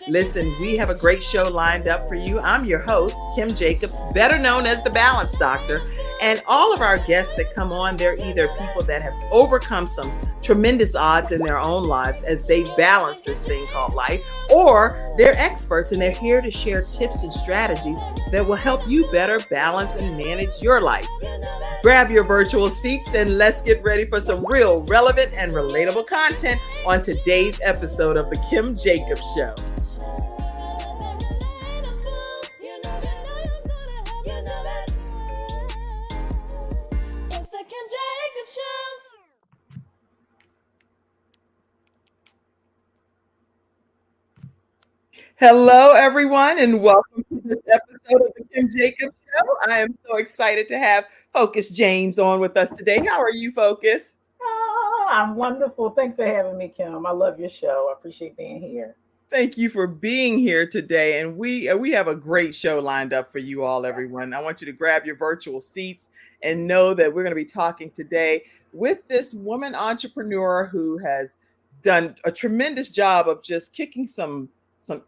Listen, we have a great show lined up for you. I'm your host, Kim Jacobs, better known as the Balance Doctor. And all of our guests that come on, they're either people that have overcome some tremendous odds in their own lives as they balance this thing called life, or they're experts and they're here to share tips and strategies that will help you better balance and manage your life. Grab your virtual seats and let's get ready for some real relevant and relatable content on today's episode of The Kim Jacobs Show. Hello, everyone, and welcome to this episode of The Kim Jacobs Show. I am so excited to have Focus James on with us today. How are you, Focus? Oh, I'm wonderful. Thanks for having me, Kim. I love your show. I appreciate being here. Thank you for being here today, and we have a great show lined up for you all, everyone. I want you to grab your virtual seats and know that we're going to be talking today with this woman entrepreneur who has done a tremendous job of just kicking some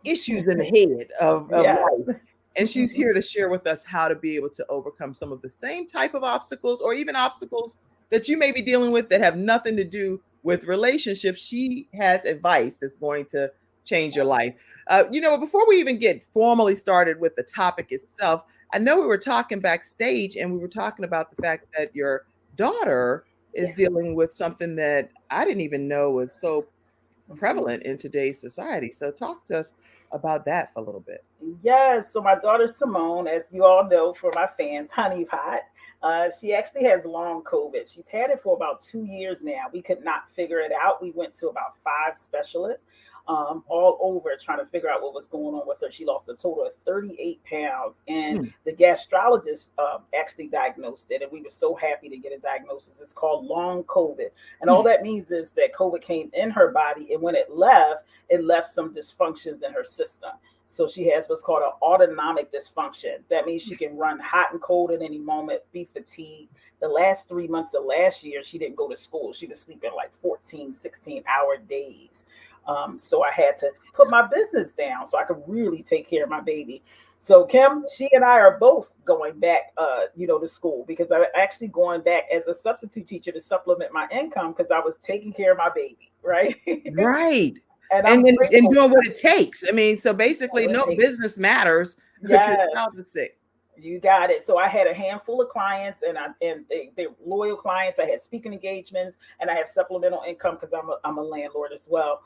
issues in the head of life. And she's here to share with us how to be able to overcome some of the same type of obstacles or even obstacles that you may be dealing with that have nothing to do with relationships. She has advice that's going to change your life. Before we even get formally started with the topic itself, I know we were talking backstage and we were talking about the fact that your daughter is dealing with something that I didn't even know was so prevalent in today's society. So talk to us about that for a little bit. Yes. So my daughter Simone, as you all know for my fans, Honey Pot, she actually has long COVID. She's had it for about 2 years now. We could not figure it out. We went to about 5 specialists all over trying to figure out what was going on with her. She lost a total of 38 pounds, and the gastrologist actually diagnosed it. And we were so happy to get a diagnosis. It's called long COVID. And all that means is that COVID came in her body, and when it left some dysfunctions in her system. So she has what's called an autonomic dysfunction. That means she can run hot and cold at any moment, be fatigued. The last 3 months of last year, she didn't go to school. She was sleeping like 14, 16-hour days. So I had to put my business down so I could really take care of my baby. So Kim, she and I are both going back, to school, because I'm actually going back as a substitute teacher to supplement my income because I was taking care of my baby, right? Right. And doing what it takes. I mean, so basically no business matters if your child is sick. You got it. So I had a handful of clients, and they're loyal clients. I had speaking engagements, and I have supplemental income because I'm a landlord as well.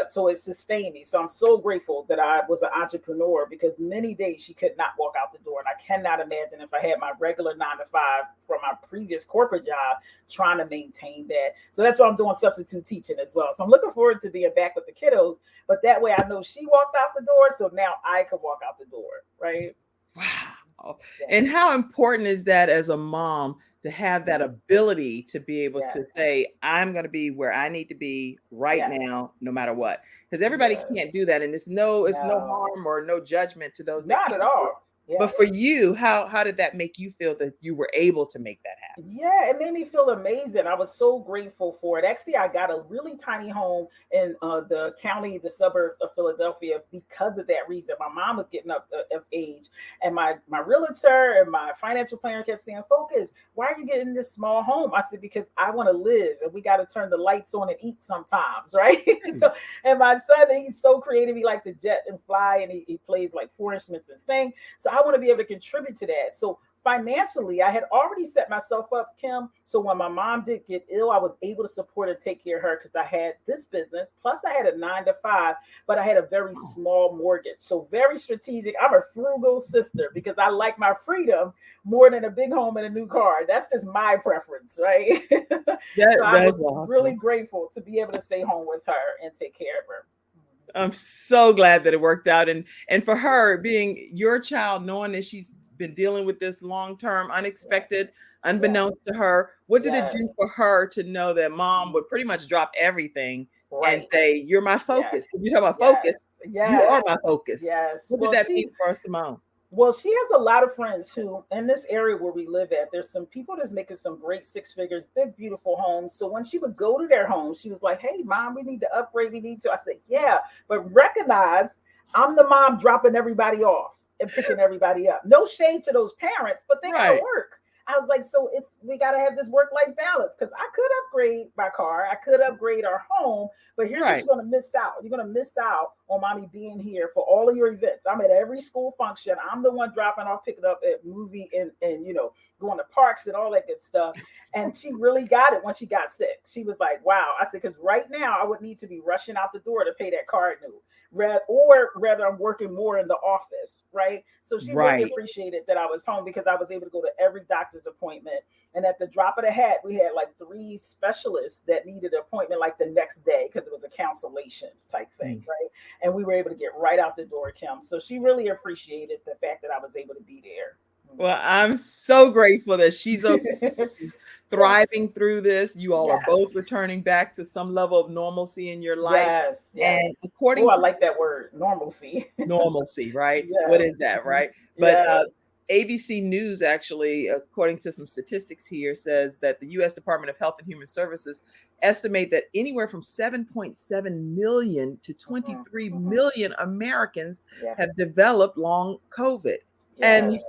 So it sustained me. So I'm so grateful that I was an entrepreneur, because many days she could not walk out the door, and I cannot imagine if I had my regular 9 to 5 from my previous corporate job trying to maintain that. So that's why I'm doing substitute teaching as well. So I'm looking forward to being back with the kiddos, but that way I know she walked out the door, so now I can walk out the door, right? Wow. And how important is that as a mom to have that ability to be able to say, I'm going to be where I need to be right now, no matter what? Because everybody can't do that. And it's no harm or no judgment to those. Not at all. Yeah. But for you, how did that make you feel that you were able to make that happen? Yeah, it made me feel amazing. I was so grateful for it. Actually, I got a really tiny home in the suburbs of Philadelphia because of that reason. My mom was getting up of age, and my realtor and my financial planner kept saying, "Focus, why are you getting this small home?" I said, "Because I want to live, and we got to turn the lights on and eat sometimes, right?" So, and my son, he's so creative. He likes to jet and fly, and he plays like 4 instruments and sing. So I want to be able to contribute to that. So financially, I had already set myself up, Kim. So when my mom did get ill, I was able to support and take care of her because I had this business. Plus, I had a 9 to 5, but I had a very small mortgage. So very strategic. I'm a frugal sister because I like my freedom more than a big home and a new car. That's just my preference, right? So I was really grateful to be able to stay home with her and take care of her. I'm so glad that it worked out. And for her being your child, knowing that she's been dealing with this long-term, unexpected, unbeknownst to her, what did it do for her to know that mom would pretty much drop everything and say, you're my focus? If you talk about focus, you are my focus. Yes. What did that mean for Simone? Well, she has a lot of friends who, in this area where we live at, there's some people that's making some great six figures, big, beautiful homes. So when she would go to their homes, she was like, "Hey, mom, we need to upgrade. We need to." I said, "Yeah, but recognize I'm the mom dropping everybody off and picking everybody up. No shade to those parents, but they got to Right. work." I was like, "So we got to have this work life balance because I could upgrade my car, I could upgrade our home, but here's what Right. you're going to miss out. You're going to miss out on mommy being here for all of your events. I'm at every school function. I'm the one dropping off, picking up at movie and going to parks and all that good stuff." And she really got it when she got sick. She was like, "Wow." I said, "Because right now I would need to be rushing out the door to pay that card note. Rather I'm working more in the office, right?" So she really Right. appreciated that I was home because I was able to go to every doctor's appointment. And at the drop of the hat, we had like 3 specialists that needed an appointment like the next day because it was a cancellation type thing, Mm. right? And we were able to get right out the door, Kim. So she really appreciated the fact that I was able to be there. Well, I'm so grateful that she's okay. She's So thriving through this. You all are yes, both returning back to some level of normalcy in your life. yes, yes. And Oh, according I to like that word, normalcy. normalcy, right? What Yes, is that, mhm, right? But yes, ABC News actually, according to some statistics here, says that the U.S. Department of Health and Human Services estimate that anywhere from 7.7 million to mhm, 23 mhm, million Americans yeah, have developed long COVID. And yes,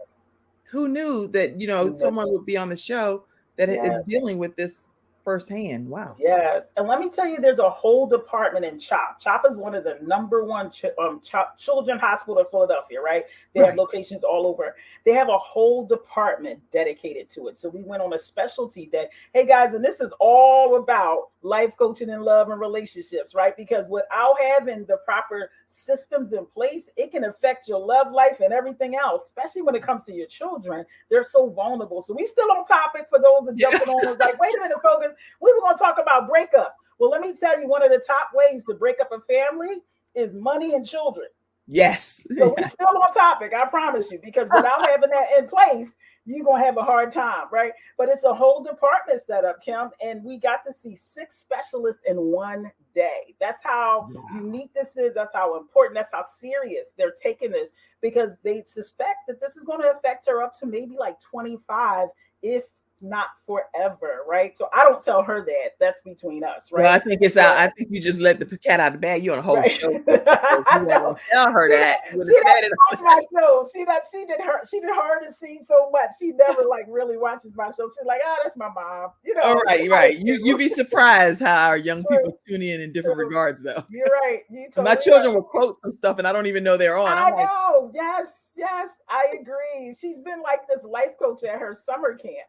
who knew that, someone would be on the show that is yes. dealing with this firsthand? Wow. Yes, and let me tell you, there's a whole department in CHOP. CHOP is one of the number one children hospital in Philadelphia, right? They have Right. locations all over. They have a whole department dedicated to it. So we went on a specialty day. Hey guys, and this is all about life coaching and love and relationships, right? Because without having the proper systems in place, it can affect your love life and everything else, especially when it comes to your children. They're so vulnerable. So we still on topic for those that Yeah. jumping on us like, wait a minute, focus. We were going to talk about breakups. Well, let me tell you, one of the top ways to break up a family is money and children. Yes. So we still on topic, I promise you, because without having that in place, you're gonna have a hard time, right? But it's a whole department set up, Kim, and we got to see 6 specialists in one day. That's how Wow. unique this is. That's how important. That's how serious they're taking this because they suspect that this is going to affect her up to maybe like 25, if not forever, right? So I don't tell her that. That's between us, Well, I right? think it's out. But I think you just let the cat out of the bag. You're on a whole right. show. If I you weren't know. gonna tell her She that, you would she have said doesn't it. watch my show. She did her to see so much. She never like really watches my show. She's like, oh, that's my mom. All right, How they right. You'd do. be surprised how our young True, people tune in different true. regards, though. You're right. You My totally children right. will quote some stuff, and I don't even know they're on. I'm I like, know. Yes, yes, I agree. She's been like this life coach at her summer camp,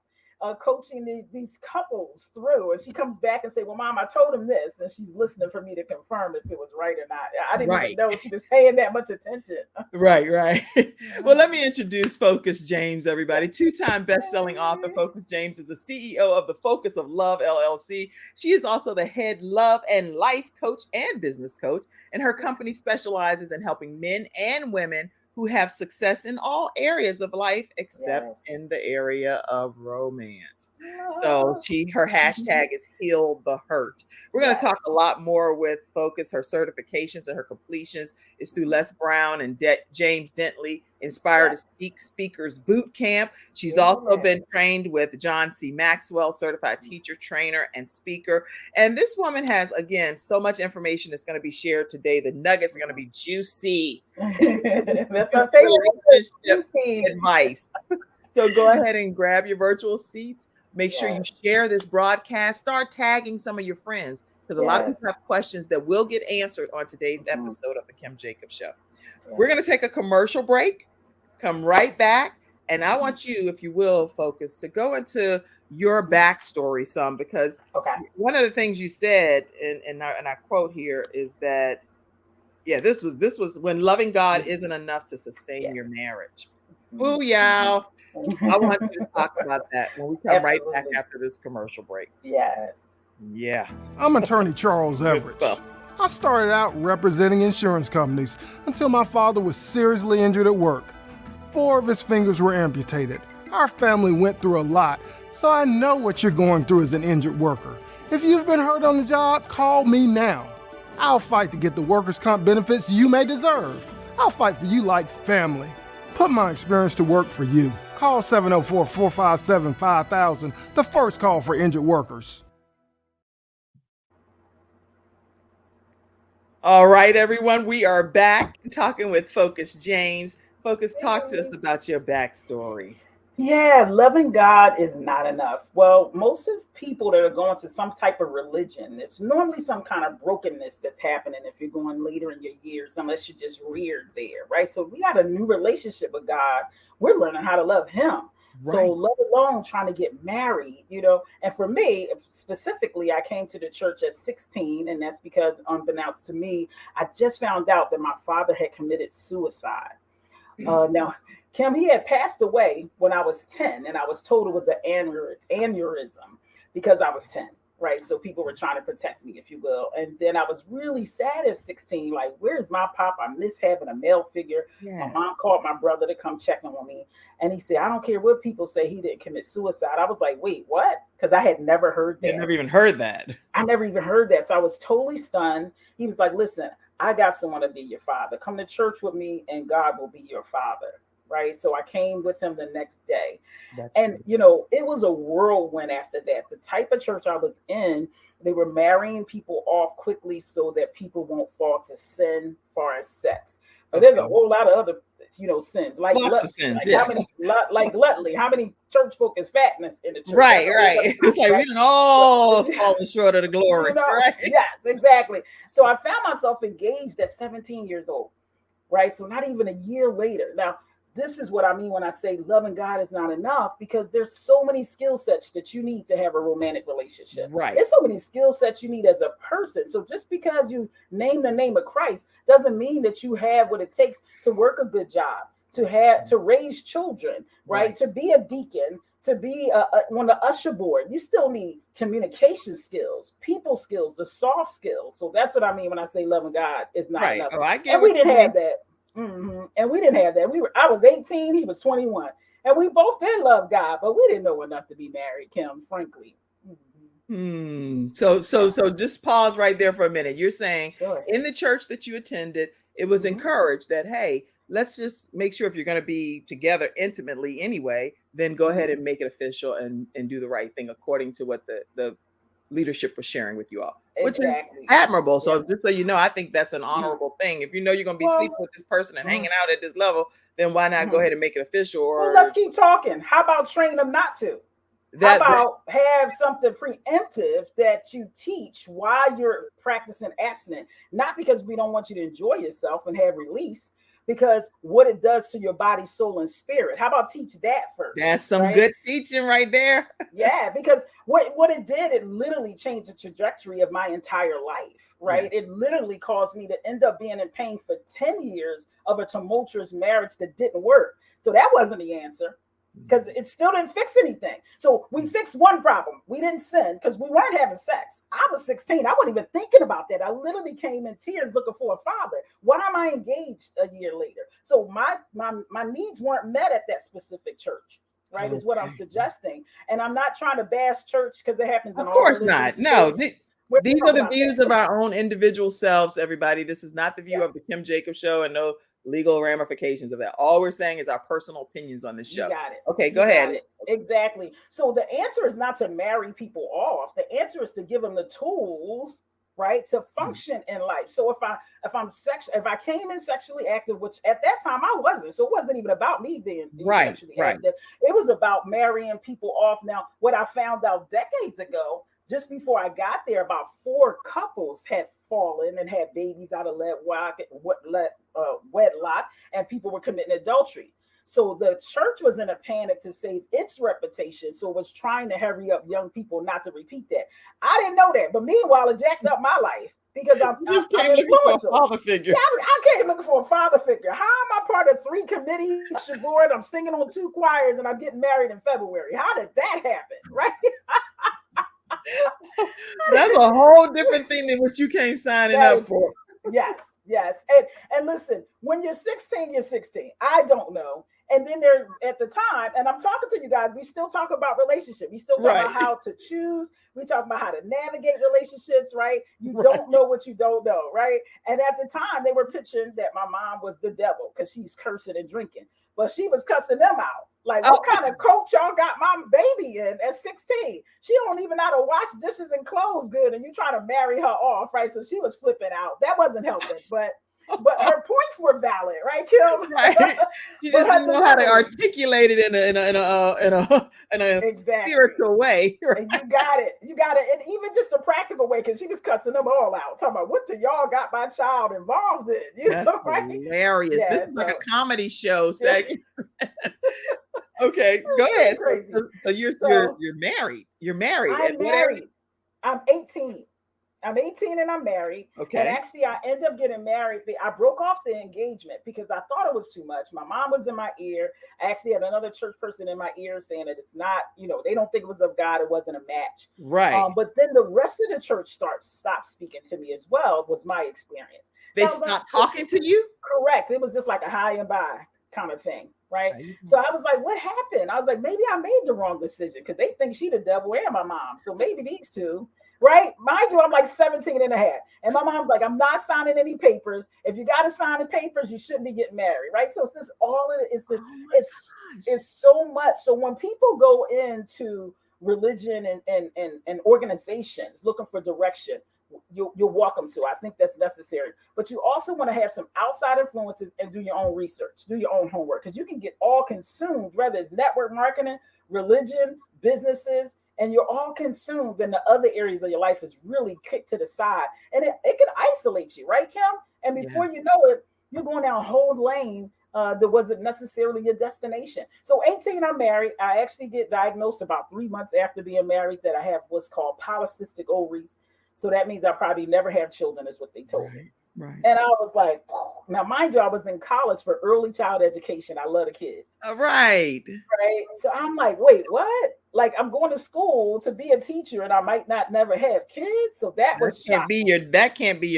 coaching these couples through. And she comes back and say, "Well, mom, I told him this," and she's listening for me to confirm if it was right or not. I didn't even right. know she was paying that much attention. Right, right. Well, Mhm. let me introduce Focus James, everybody. Two-time best-selling author Focus James is the CEO of the Focus of Love LLC. She is also the head love and life coach and business coach, and her company specializes in helping men and women who have success in all areas of life except Yes. in the area of romance. So Love. her Mhm. hashtag is heal the hurt. We're going to Yes. talk a lot more with Focus. Her certifications and her completions is through Mhm. Les Brown and James Dentley Inspire to Yes. Speak Speakers Boot Camp. She's also Amen. been trained with John C. Maxwell, certified teacher, trainer, and speaker. And this woman has, again, so much information that's going to be shared today. The nuggets are going to be juicy. That's our favorite word, Relationship juicy. advice. So go ahead and grab your virtual seats. Make sure you Yes. share this broadcast. Start tagging some of your friends because a lot of Yes. people have questions that will get answered on today's Mhm. episode of the Kim Jacobs Show. We're Yes. going to take a commercial break, come right back. And I Mhm. want you, if you will, Focus, to go into your Mhm. backstory some because Okay. one of the things you said, and I quote here, is that yeah, this was when loving God Mhm. isn't enough to sustain Yes. your marriage. Mhm. Ooh, y'all. I want you to talk Mhm. about that when we come right back Absolutely. after this commercial break. Yes. Yeah, I'm attorney Charles good Everidge. stuff. I started out representing insurance companies until my father was seriously injured at work. 4 of his fingers were amputated. Our family went through a lot, so I know what you're going through as an injured worker. If you've been hurt on the job, call me now. I'll fight to get the workers' comp benefits you may deserve. I'll fight for you like family. Put my experience to work for you. Call 704-457-5000, the first call for injured workers. All right, everyone, we are back talking with Focus James. Focus, talk to us about your backstory. Yeah, loving God is not enough. Well, most of people that are going to some type of religion, it's normally some kind of brokenness that's happening if you're going later in your years, unless you're just reared there, right? So we got a new relationship with God. We're learning how to love Him. Right. So let alone trying to get married, And for me, specifically, I came to the church at 16, and that's because, unbeknownst to me, I just found out that my father had committed suicide. Now, Kim, he had passed away when I was 10, and I was told it was an aneurysm because I was 10, right? So people were trying to protect me, if you will. And then I was really sad at 16, like, where's my pop? I miss having a male figure. Yeah. My mom called my brother to come check on me, and he said, I don't care what people say, he didn't commit suicide. I was like, wait, what? Because I had never heard that. I never even heard that. I never even heard that. So I was totally stunned. He was like, listen, I got someone to be your father. Come to church with me and God will be your father. Right. So I came with him the next day. And, it was a whirlwind after that. The type of church I was in, they were marrying people off quickly so that people won't fall to sin far as sex. But there's a whole lot of other, sins. Like lots of sins, how many, like gluttony, how many church folk is fatness in the church? Right. It's like we done all falling short of the glory. Right? Yes, exactly. So I found myself engaged at 17 years old. Right. So not even a year later. Now, this is what I mean when I say loving God is not enough, because there's so many skill sets that you need to have a romantic relationship. Right. There's so many skill sets you need as a person. So just because you name the name of Christ doesn't mean that you have what it takes to work a good job, to raise children, right? To be a deacon, to be on the usher board. You still need communication skills, people skills, the soft skills. So that's what I mean when I say loving God is not enough. Oh, I get and we didn't have that. Mm-hmm. And we didn't have that. I was 18, he was 21, and we both did love God, but we didn't know enough to be married, Kim, frankly. So just pause right there for a minute. You're saying in the church that you attended, it was encouraged that, hey, let's just make sure if you're going to be together intimately anyway, then go ahead and make it official and do the right thing according to what the leadership was sharing with you all, which is admirable. So just so you know, I think that's an honorable thing. If you know you're going to be sleeping with this person and hanging out at this level, then why not go ahead and make it official? Or let's keep talking. How about train them not to? How about have something preemptive that you teach while you're practicing abstinence? Not because we don't want you to enjoy yourself and have release, because what it does to your body, soul, and spirit. How about teach that first? That's some good teaching right there. Yeah, because what it did, it literally changed the trajectory of my entire life, right? It literally caused me to end up being in pain for 10 years of a tumultuous marriage that didn't work. So that wasn't the answer, because it still didn't fix anything. So we fixed one problem. We didn't sin because we weren't having sex. I was 16. I wasn't even thinking about that. I literally came in tears looking for a father. Why am I engaged a year later? So my needs weren't met at that specific church, right? Is what I'm suggesting. And I'm not trying to bash church because it happens in all religions. Of course not. No, these are the views of our own individual selves, everybody. This is not the view of the Kim Jacobs Show, and no legal ramifications of that. All we're saying is our personal opinions on this show. You got it. Okay, go ahead. Exactly. So the answer is not to marry people off. The answer is to give them the tools, right, to function in life. So if I came in sexually active, which at that time I wasn't, so it wasn't even about me being sexually active. It was about marrying people off. Now, what I found out decades ago, just before I got there, about 4 couples had fallen and had babies out of wedlock, and people were committing adultery. So the church was in a panic to save its reputation. So it was trying to hurry up young people not to repeat that. I didn't know that. But meanwhile, it jacked up my life because I'm looking for a father figure. Yeah, I came looking for a father figure. How am I part of 3 committees? I'm singing on 2 choirs and I'm getting married in February. How did that happen? Right? That's a whole different thing than what you came signing up for. Yes. And listen, when you're 16, you're 16. I don't know. And then there at the time, and I'm talking to you guys, we still talk about relationship. We still talk about how to choose. We talk about how to navigate relationships, right? You don't know what you don't know, right? And at the time, they were pitching that my mom was the devil because she's cursing and drinking. but she was cussing them out. Like, Oh. what kind of coat y'all got my baby in at 16? She don't even know how to wash dishes and clothes good, and you try to marry her off, right? So she was flipping out. That wasn't helping, but her points were valid, right, Kim? Right. She just didn't know how to articulate it in a exactly. spiritual way. Right? And you got it. And even just a practical way, because she was cussing them all out, talking about what do y'all got my child involved in? That's right? Hilarious. Yeah, this is like a comedy show. Okay, go ahead. So you're married. You're married. I'm married. I'm 18. I'm 18 and I'm married. Okay. And actually, I ended up getting married. I broke off the engagement because I thought it was too much. My mom was in my ear. I actually had another church person in my ear saying that it's not, they don't think it was of God. It wasn't a match. Right. But then the rest of the church stopped speaking to me as well, was my experience. They stopped talking to you? Correct. It was just like a high and by kind of thing. Right. So I was like, what happened? I was like, maybe I made the wrong decision because they think she the devil and my mom. So maybe these two. Right. Mind you, I'm like 17 and a half. And my mom's like, I'm not signing any papers. If you got to sign the papers, you shouldn't be getting married. Right. So it's just all of it. It's so much. So when people go into religion and organizations looking for direction, you're welcome to. I think that's necessary. But you also want to have some outside influences and do your own research, do your own homework, because you can get all consumed, whether it's network marketing, religion, businesses, and you're all consumed, and the other areas of your life is really kicked to the side. And it can isolate you, right, Kim? And before you know it, you're going down a whole lane that wasn't necessarily your destination. So 18, I'm married. I actually get diagnosed about 3 months after being married that I have what's called polycystic ovaries. So that means I probably never have children, is what they told me. Right. And I was like, now, mind you, I was in college for early child education. I love the kids. Right. So I'm like, wait, what? Like, I'm going to school to be a teacher and I might not never have kids. So that can't be your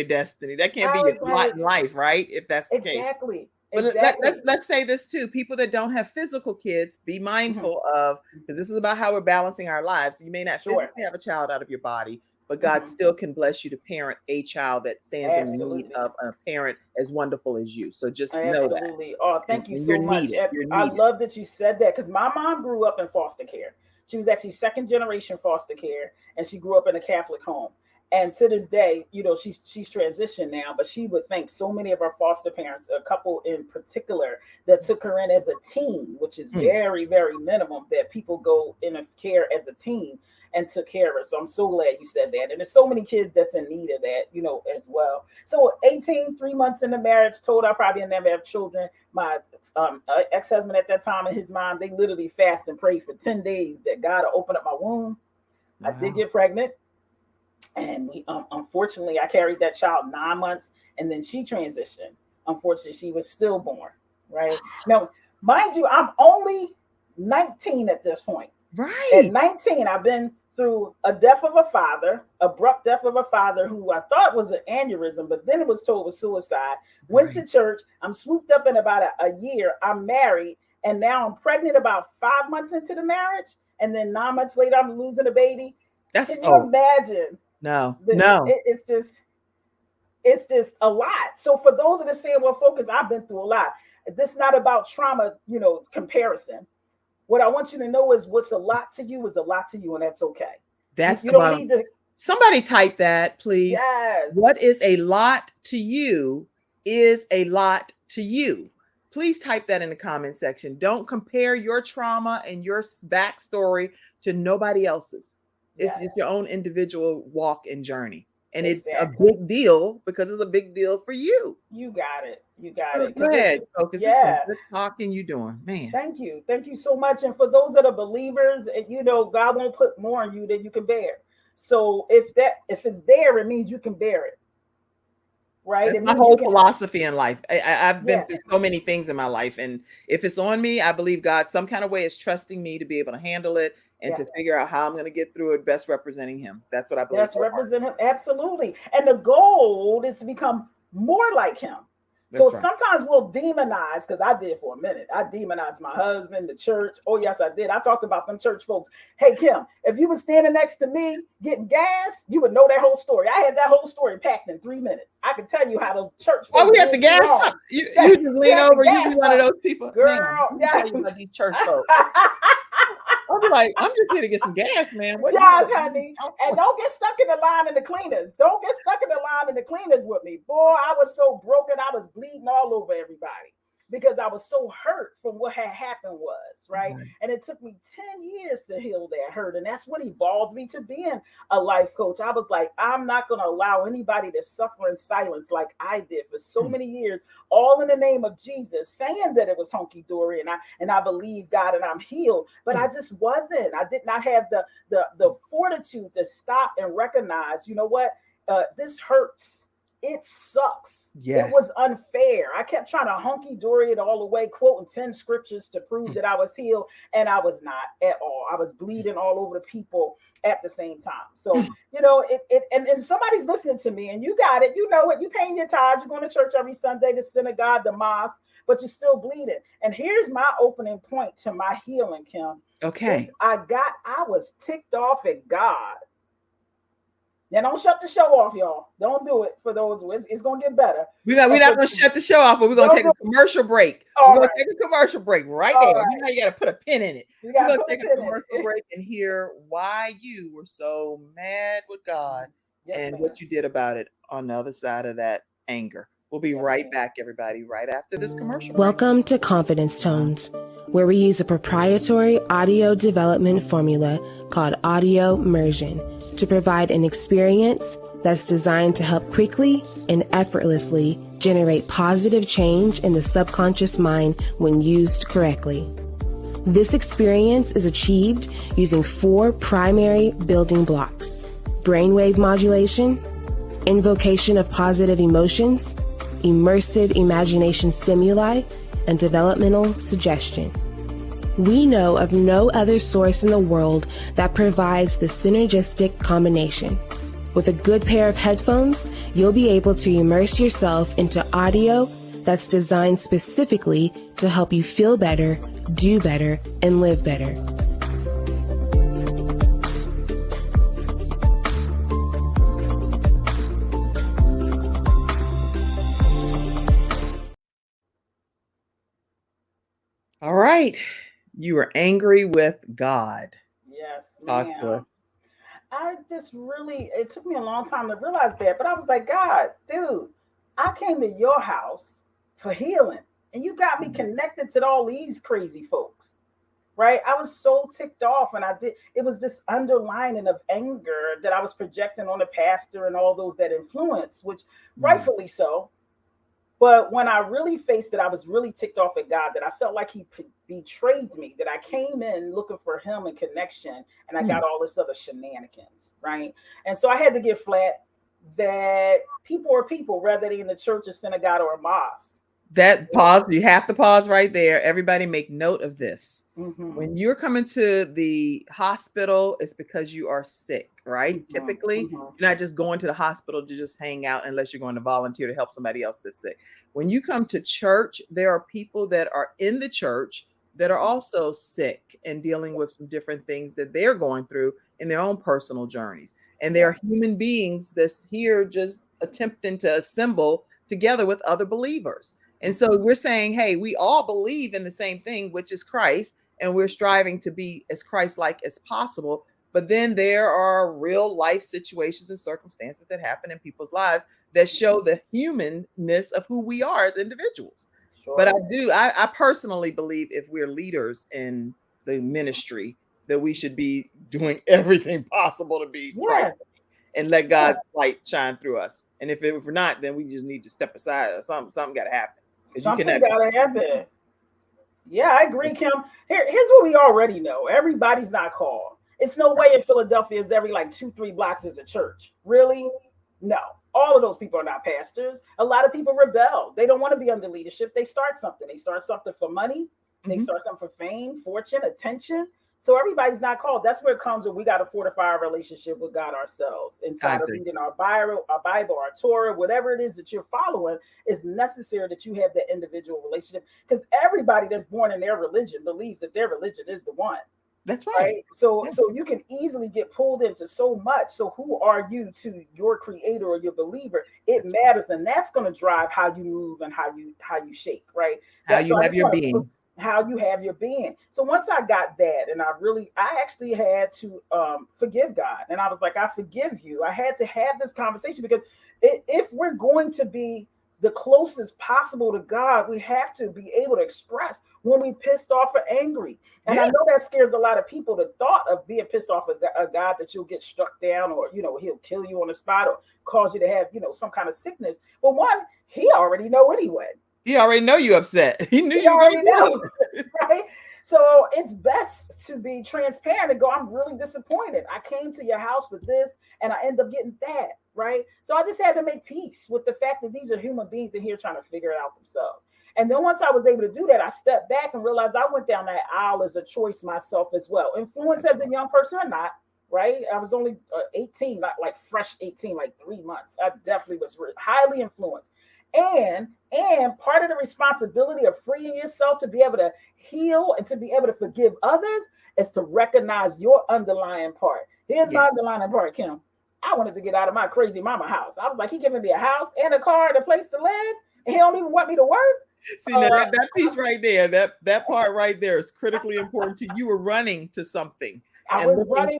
destiny. That can't be your lot in life, right? If that's the case. Exactly. But let's say this too. People that don't have physical kids, be mindful of, because this is about how we're balancing our lives. You may not physically have a child out of your body, but God still can bless you to parent a child that stands in need of a parent as wonderful as you. So just know that. Absolutely. Oh, thank you so much. I love that you said that, because my mom grew up in foster care. She was actually second generation foster care, and she grew up in a Catholic home. And to this day, she's transitioned now, but she would thank so many of our foster parents, a couple in particular that took her in as a teen, which is very, very minimum that people go in care as a teen and took care of her. So I'm so glad you said that. And there's so many kids that's in need of that, as well. So 18, 3 months into marriage, told I probably never have children. My ex-husband at that time and his mom, they literally fast and pray for 10 days that God will open up my womb. Wow. I did get pregnant. And we, unfortunately, I carried that child 9 months, and then she transitioned. Unfortunately, she was stillborn, right? Now, mind you, I'm only 19 at this point. Right. At 19, I've been through a death of a father, abrupt death of a father who I thought was an aneurysm, but then it was told was suicide. Went to church. I'm swooped up in about a year. I'm married, and now I'm pregnant about 5 months into the marriage, and then 9 months later, I'm losing a baby. Can you imagine? No. It's just a lot. So for those that are saying, well, focus, I've been through a lot. This is not about trauma, comparison. What I want you to know is what's a lot to you is a lot to you, and that's okay. That's don't need to. Somebody type that, please. Yes. What is a lot to you is a lot to you. Please type that in the comment section. Don't compare your trauma and your backstory to nobody else's. It's your own individual walk and journey. And it's a big deal because it's a big deal for you. You got it. Go ahead, focus. This is some good talking you doing, man. Thank you so much. And for those that are believers, God won't put more on you than you can bear. So if it's there, it means you can bear it. Right. That's my whole philosophy in life. I've been through so many things in my life, and if it's on me, I believe God some kind of way is trusting me to be able to handle it and to figure out how I'm going to get through it, best representing Him. That's what I believe. Best represent Him, absolutely. And the goal is to become more like Him. So sometimes we'll demonize, because I did for a minute. I demonized my husband, the church. Oh, yes, I did. I talked about them church folks. Hey, Kim, if you were standing next to me getting gas, you would know that whole story. I had that whole story packed in 3 minutes. I can tell you how those church folks. Oh, we have to gas up. You just lean over. You be one of those people. Girl, man, let me tell you about these church folks. I'll be like, I'm just here to get some gas, man. What yes, honey. And don't get stuck in the line in the cleaners. Don't get stuck in the line in the cleaners with me. Boy, I was so broken. I was bleeding all over everybody because I was so hurt from what had happened was, right? Mm-hmm. And it took me 10 years to heal that hurt. And that's what evolved me to being a life coach. I was like, I'm not going to allow anybody to suffer in silence like I did for so many years, all in the name of Jesus, saying that it was hunky-dory and I believe God and I'm healed. But I just wasn't. I did not have the fortitude to stop and recognize, you know what? This hurts. It sucks. Yes. It was unfair. I kept trying to hunky-dory it all the way, quoting 10 scriptures to prove that I was healed, and I was not at all. I was bleeding all over the people at the same time. So, you know, and somebody's listening to me, and you got it. You know it. You paying your tithes. You're going to church every Sunday, the synagogue, the mosque, but you're still bleeding. And here's my opening point to my healing, Kim. Okay. I was ticked off at God. Now, don't shut the show off, y'all. Don't do it for those. It's going to get better. We're not going to shut the show off, but we're going to take a commercial break. We're going to take a commercial break right there. Right. You know, you got to put a pin in it. We're going to take a commercial break and hear why you were so mad with God and what you did about it on the other side of that anger. We'll be right back, everybody, right after this commercial break. Welcome to Confidence Tones, where we use a proprietary audio development formula called audio immersion to provide an experience that's designed to help quickly and effortlessly generate positive change in the subconscious mind when used correctly. This experience is achieved using 4 primary building blocks: brainwave modulation, invocation of positive emotions, immersive imagination stimuli, and developmental suggestion. We know of no other source in the world that provides the synergistic combination. With a good pair of headphones, you'll be able to immerse yourself into audio that's designed specifically to help you feel better, do better, and live better. All right. You were angry with God. Yes, ma'am. It took me a long time to realize that, but I was like, God, dude, I came to your house for healing, and you got me connected to all these crazy folks, right? I was so ticked off, and it was this underlining of anger that I was projecting on the pastor and all those that influence, which rightfully so. But when I really faced it, I was really ticked off at God that I felt like he betrayed me, that I came in looking for him and connection, and I got all this other shenanigans, right? And so I had to get flat that people are people, whether they're in the church or synagogue or a mosque. That pause, you have to pause right there. Everybody make note of this. Mm-hmm. When you're coming to the hospital, it's because you are sick, right? Mm-hmm. Typically, you're not just going to the hospital to just hang out unless you're going to volunteer to help somebody else that's sick. When you come to church, there are people that are in the church that are also sick and dealing with some different things that they're going through in their own personal journeys. And there are human beings that's here just attempting to assemble together with other believers. And so we're saying, hey, we all believe in the same thing, which is Christ, and we're striving to be as Christ-like as possible. But then there are real life situations and circumstances that happen in people's lives that show the humanness of who we are as individuals. Sure. But I personally believe if we're leaders in the ministry, that we should be doing everything possible to be Christ and let God's light shine through us. And if we're not, then we just need to step aside or something got to happen. Something got to happen. Yeah, I agree, Kim. Here's what we already know. Everybody's not called. It's no way in Philadelphia is every 2-3 blocks is a church. Really? No. All of those people are not pastors. A lot of people rebel. They don't want to be under leadership. They start something. They start something for money. They start something for fame, fortune, attention. So everybody's not called. That's where it comes when we got to fortify our relationship with God ourselves inside of reading our Bible, our Torah, whatever it is that you're following is necessary that you have that individual relationship, because everybody that's born in their religion believes that their religion is the one. That's right. So you can easily get pulled into so much. So who are you to your creator or your believer? It matters, and that's going to drive how you move and how you shape, right? How you have your being. How you have your being. So once I got that, and I actually had to forgive God, and I was like, I forgive you. I had to have this conversation, because if we're going to be the closest possible to God, we have to be able to express when we pissed off or angry. And I know that scares a lot of people, the thought of being pissed off at a God that you'll get struck down, or, he'll kill you on the spot, or cause you to have, some kind of sickness. But one, he already know anyway. He already know you upset. He knew he you already know, know. right? So it's best to be transparent and go, I'm really disappointed. I came to your house with this and I end up getting that, right? So I just had to make peace with the fact that these are human beings in here trying to figure it out themselves. And then once I was able to do that, I stepped back and realized I went down that aisle as a choice myself as well. Influence as a young person or not, right? I was only 18, not like fresh 18, like 3 months. I definitely was highly influenced. And part of the responsibility of freeing yourself to be able to heal and to be able to forgive others is to recognize your underlying part. Here's my underlying part, Kim. I wanted to get out of my crazy mama house. I was like, he giving me a house and a car and a place to live, and he don't even want me to work. See, now that piece right there, that part right there is critically important to you. You were running to something. I was running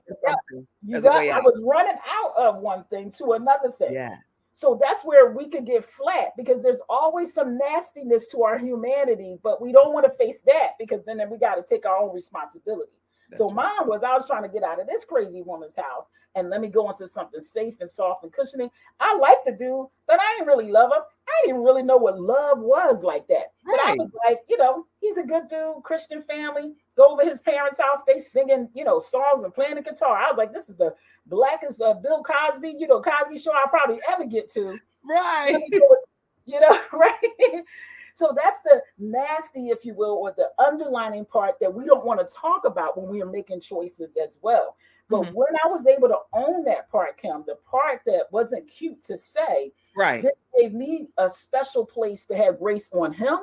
out of one thing to another thing. Yeah. So that's where we could get flat, because there's always some nastiness to our humanity, but we don't want to face that, because then we got to take our own responsibility. Mine was, I was trying to get out of this crazy woman's house and let me go into something safe and soft and cushioning. I like the dude, but I didn't really love him. I didn't really know what love was like that. Right. But I was like, he's a good dude, Christian family. Go over his parents' house, they singing, songs and playing the guitar. I was like, this is the blackest Bill Cosby, Cosby show I'll probably ever get to. Right. Right. So that's the nasty, if you will, or the underlining part that we don't want to talk about when we are making choices as well. But when I was able to own that part, Kim, the part that wasn't cute to say, right, it gave me a special place to have grace on him,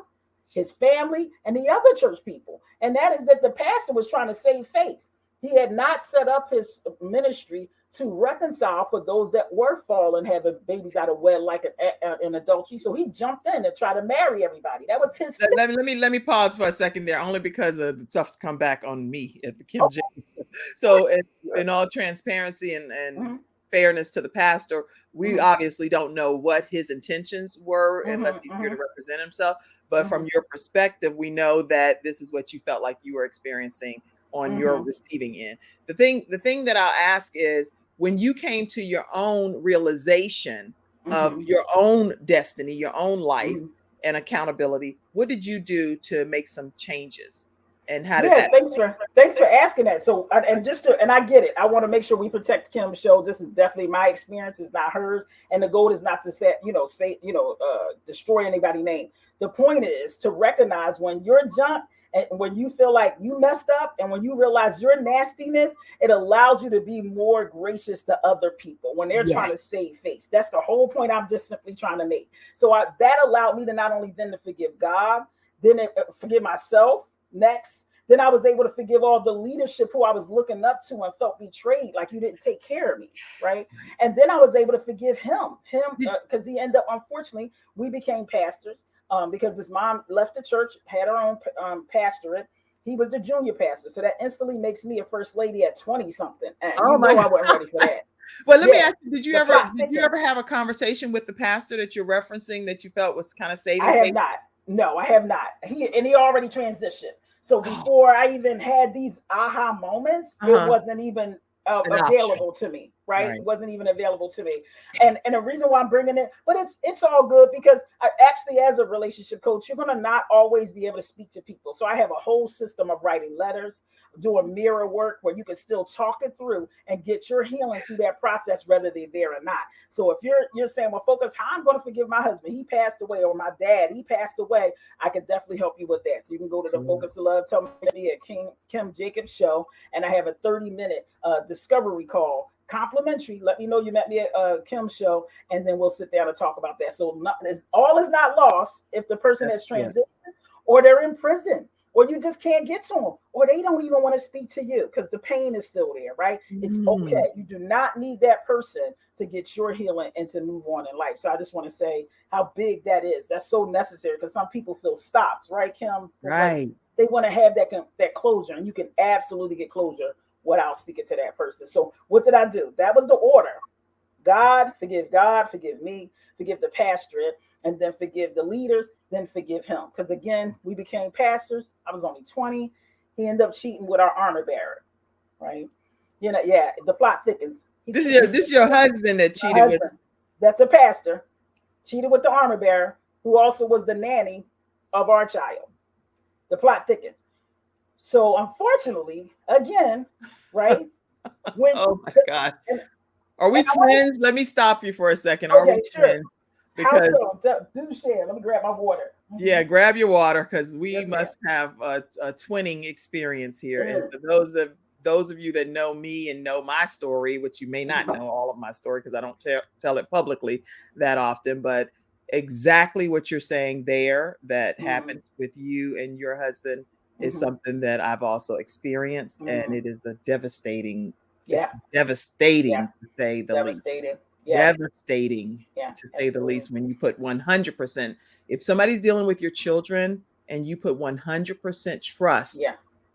his family, and the other church people. And that is that the pastor was trying to save face. He had not set up his ministry to reconcile for those that were fallen, having babies out of wedlock and adultery. So he jumped in and tried to marry everybody. That was his. Let me pause for a second there, only because of the stuff to come back on me at the Kim James. So in all transparency and fairness to the pastor, we obviously don't know what his intentions were unless he's here to represent himself. But from your perspective, we know that this is what you felt like you were experiencing on your receiving end. The thing that I'll ask is, when you came to your own realization of your own destiny, your own life and accountability, what did you do to make some changes? And how did that? Thanks for asking that. So, and I get it. I want to make sure we protect Kim's show. This is definitely my experience. It's not hers. And the goal is not to destroy anybody's name. The point is to recognize when you're junk, and when you feel like you messed up, and when you realize your nastiness, it allows you to be more gracious to other people when they're trying to save face. That's the whole point I'm just simply trying to make. So that allowed me to not only then to forgive God, then forgive myself next. Then I was able to forgive all the leadership who I was looking up to and felt betrayed, like you didn't take care of me, right? And then I was able to forgive him because he ended up, unfortunately, we became pastors. Because his mom left the church, had her own pastorate. He was the junior pastor. So that instantly makes me a first lady at 20 something. And I wasn't ready for that. Well, let me ask you, did you ever have a conversation with the pastor that you're referencing that you felt was kind of saving? I have not. No, I have not. He already transitioned. So before I even had these aha moments, it wasn't even available to me. right? Right. It wasn't even available to me. And the reason why I'm bringing it, but it's all good because I actually, as a relationship coach, you're going to not always be able to speak to people. So I have a whole system of writing letters, doing mirror work where you can still talk it through and get your healing through that process, whether they're there or not. So if you're saying, well, Focus, how I'm going to forgive my husband, he passed away, or my dad, he passed away, I can definitely help you with that. So you can go to the Focus of Love, tell me at Kim Jacobs Show, and I have a 30-minute discovery call, complimentary. Let me know you met me at Kim's show, and then we'll sit down and talk about that. So all is not lost if the person has transitioned, or they're in prison, or you just can't get to them, or they don't even want to speak to you because the pain is still there, right? It's okay. You do not need that person to get your healing and to move on in life. So I just want to say how big that is. That's so necessary because some people feel stopped, right, Kim? Right. Like they want to have that closure, and you can absolutely get closure without speaking to that person. So what did I do? That was the order. God, forgive me, forgive the pastorate, and then forgive the leaders, then forgive him. Because again, we became pastors. I was only 20. He ended up cheating with our armor bearer, right? The plot thickens. This is your husband that cheated with. That's a pastor. Cheated with the armor bearer, who also was the nanny of our child. The plot thickens. So unfortunately, again, right? Oh my God. Are we twins? Let me stop you for a second. Are we twins? Because do share. Let me grab my water. Yeah, grab your water because we must have a twinning experience here. And for those of you that know me and know my story, which you may not know all of my story because I don't tell it publicly that often, but exactly what you're saying there that happened with you and your husband is something that I've also experienced, and it is a devastating. It's devastating to say the least. Devastating to say the least when you put 100%. If somebody's dealing with your children and you put 100% trust,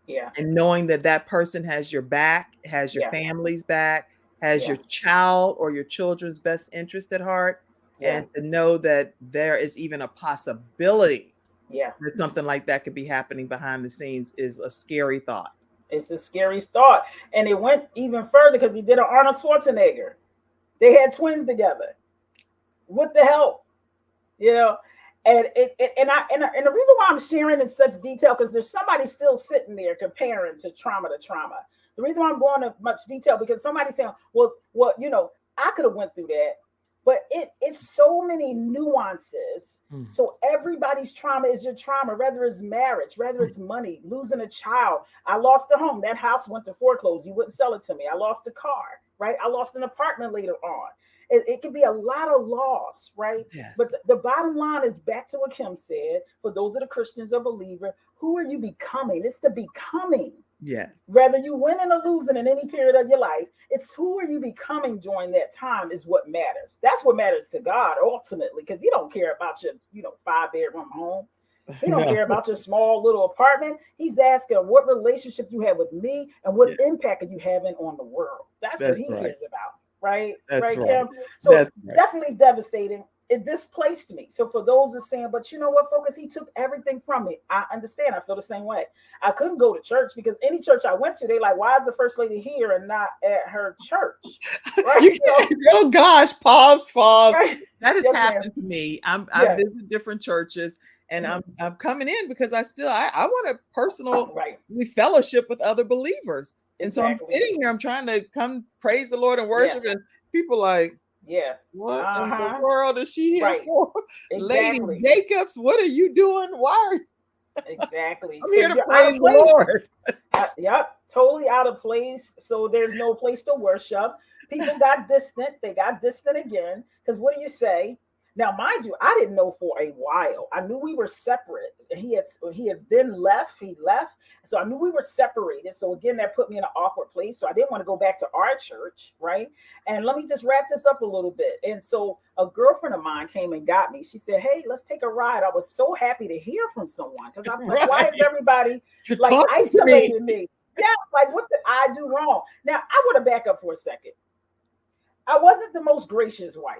and knowing that person has your back, has your family's back, has your child or your children's best interest at heart, and to know that there is even a possibility that something like that could be happening behind the scenes is a scary thought. It's a scary thought. And it went even further because he did an Arnold Schwarzenegger. They had twins together. What the hell? And the reason why I'm sharing in such detail, because there's somebody still sitting there comparing to trauma. The reason why I'm going into much detail, because somebody's saying, well, I could have went through that. But it's so many nuances. So everybody's trauma is your trauma, whether it's marriage, whether it's money, losing a child. I lost a home. That house went to foreclosure. You wouldn't sell it to me. I lost a car, right? I lost an apartment later on. It could be a lot of loss, right? Yes. But the bottom line is back to what Kim said. For those of the Christians or believer, who are you becoming? It's the becoming. Yes. Whether you winning or losing in any period of your life, it's who are you becoming during that time is what matters. That's what matters to God ultimately, because he don't care about your, 5-bedroom home. He don't care about your small little apartment. He's asking what relationship you have with me and what impact are you having on the world. That's what he cares about. Right? That's right. Kim? So it's definitely devastating. It displaced me. So for those that saying, but you know what, Focus, he took everything from me. I understand. I feel the same way. I couldn't go to church because any church I went to, they like, why is the first lady here and not at her church? Right? Oh gosh, pause. Right? That has happened to me. I visit different churches and I'm coming in because I want a personal fellowship with other believers. And so I'm sitting here, I'm trying to come praise the Lord and worship, and people like, what in the world is she here for? Lady Jacobs, what are you doing? Why are you? Exactly. I'm here to praise the Lord. Totally out of place. So there's no place to worship. People got distant. They got distant again. Because what do you say? Now, mind you, I didn't know for a while. I knew we were separate. He had then left. He left. So I knew we were separated. So again, that put me in an awkward place. So I didn't want to go back to our church, right? And let me just wrap this up a little bit. And so a girlfriend of mine came and got me. She said, hey, let's take a ride. I was so happy to hear from someone because I was like, why is everybody like isolating me? Yeah, like what did I do wrong? Now, I want to back up for a second. I wasn't the most gracious wife.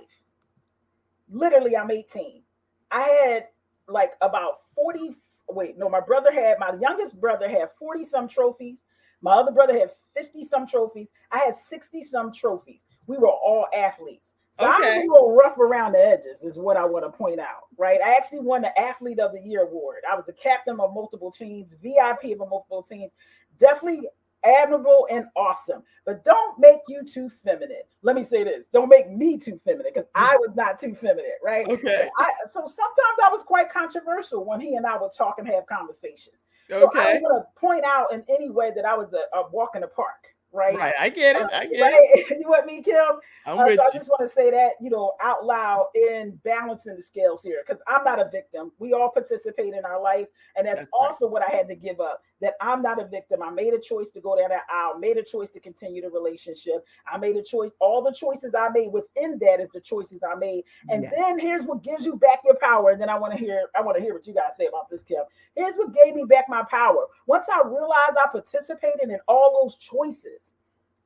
Literally, I'm 18. I had like about 40. My youngest brother had 40 some trophies. My other brother had 50 some trophies. I had 60 some trophies. we were all athletes. So I was Okay. a little rough around the edges, is what I want to point out, right? I actually won the Athlete of the Year award. I was a captain of multiple teams, VIP of multiple teams. Definitely admirable and awesome. But don't make you too feminine. Let me say this. Don't make me too feminine, because I was not too feminine, right? Okay. So sometimes I was quite controversial when he and I would talk and have conversations. So I Okay. don't want to point out in any way that I was a walk in the park, right? Right. I get it. I get it. Right? You with me, Kim? I'm with So I you. just want to say that, out loud in balancing the scales here, because I'm not a victim. We all participate in our life. And that's That's right. also what I had to give up, that I'm not a victim. I made a choice to go down that aisle, made a choice to continue the relationship. I made a choice. All the choices I made within that is the choices I made. And Yeah. then here's what gives you back your power. And then I want to hear what you guys say about this, Kim. Here's what gave me back my power. Once I realized I participated in all those choices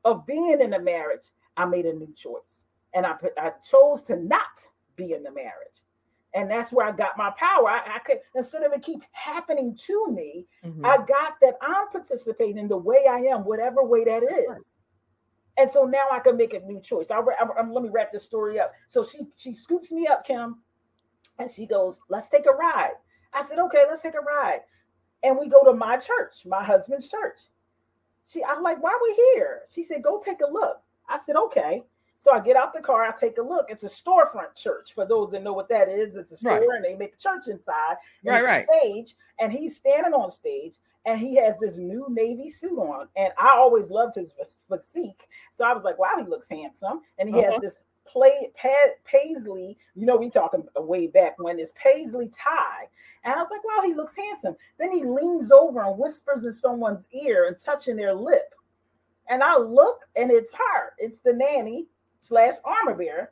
of being in a marriage, I made a new choice. And I chose to not be in the marriage. And that's where I got my power. I could, instead of it keep happening to me, I got that I'm participating the way I am, whatever way that is. And so now I can make a new choice. Let me wrap this story up. So she scoops me up, Kim, and she goes, let's take a ride. I said, okay, let's take a ride. And we go to my church, my husband's church. I'm like, why are we here? She said, go take a look. I said, okay. So I get out the car, I take a look. It's a storefront church. For those that know what that is, it's a store, Right. and they make a church inside. And Right, it's a stage, and he's standing on stage, and he has this new navy suit on. And I always loved his physique. So I was like, wow, he looks handsome. And he has this paisley, we talking way back when, this paisley tie. And I was like, wow, he looks handsome. Then he leans over and whispers in someone's ear and touching their lip. And I look, and it's her. It's the nanny / armor bearer,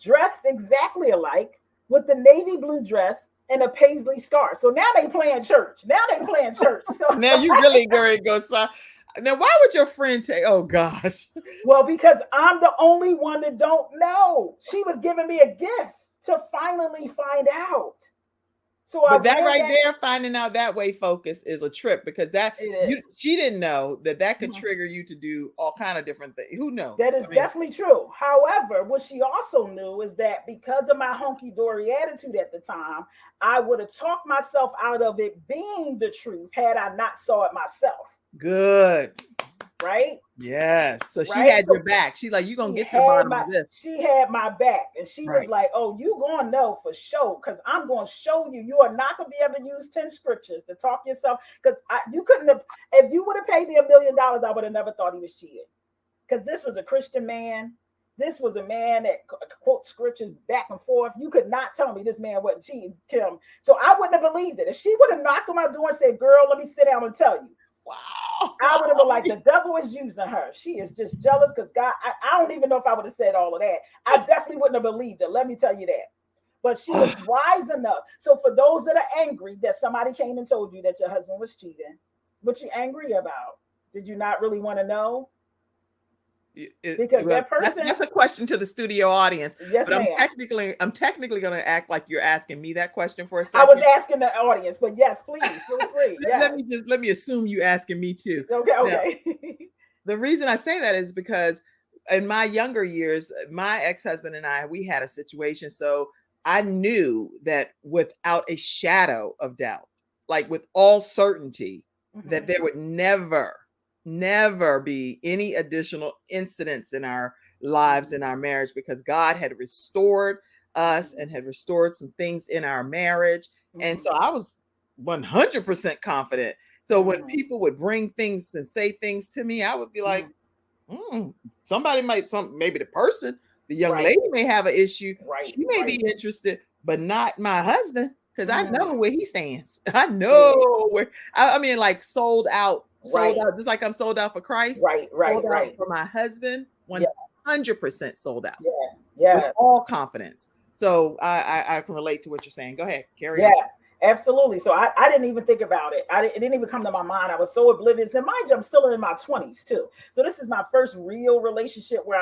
dressed exactly alike, with the navy blue dress and a paisley scarf. So now they playing church. So Now you really going to go. Now, why would your friend take? Oh gosh. Well, because I'm the only one that don't know. She was giving me a gift to finally find out. So But that right there, finding out that way, focus, is a trip, because she didn't know that could trigger you to do all kind of different things. Who knows? That is definitely true. However, what she also knew is that because of my hunky-dory attitude at the time, I would have talked myself out of it being the truth had I not saw it myself. Good. Right? Yes. So she had your back. She's like, you're going to get to the bottom of this. She had my back. And she was like, oh, you going to know for sure, because I'm going to show you. You are not going to be able to use 10 scriptures to talk yourself. Because you couldn't have, if you would have paid me $1 million, I would have never thought he was cheating. Because this was a Christian man. This was a man that quotes scriptures back and forth. You could not tell me this man wasn't cheating, Kim. So I wouldn't have believed it. If she would have knocked on my door and said, girl, let me sit down and tell you. Wow. I would have been like, the devil is using her. She is just jealous because God, I don't even know if I would have said all of that. I definitely wouldn't have believed it. Let me tell you that. But she was wise enough. So for those that are angry that somebody came and told you that your husband was cheating, what you angry about? Did you not really want to know? Because that person, that's a question to the studio audience. Yes, but ma'am. I'm technically going to act like you're asking me that question for a second. I was asking the audience, but yes, please feel free. Yes. Let me assume you asking me too. Okay. Now, the reason I say that is because in my younger years, my ex-husband and I, we had a situation. So I knew that without a shadow of doubt, like with all certainty, that there would never be any additional incidents in our lives, in our marriage, because God had restored us and had restored some things in our marriage. And so I was 100% confident. So when people would bring things and say things to me, I would be like, somebody maybe the person, the young lady may have an issue. She may be interested, but not my husband, because I know where he stands. I know where, I mean, like sold out, just like I'm sold out for Christ. Sold out for my husband, 100% sold out. Yes. With all confidence. So I can relate to what you're saying. Go ahead, carry on. Absolutely. So I didn't even think about it. It didn't even come to my mind. I was so oblivious. And mind you, I'm still in my 20s too. So this is my first real relationship where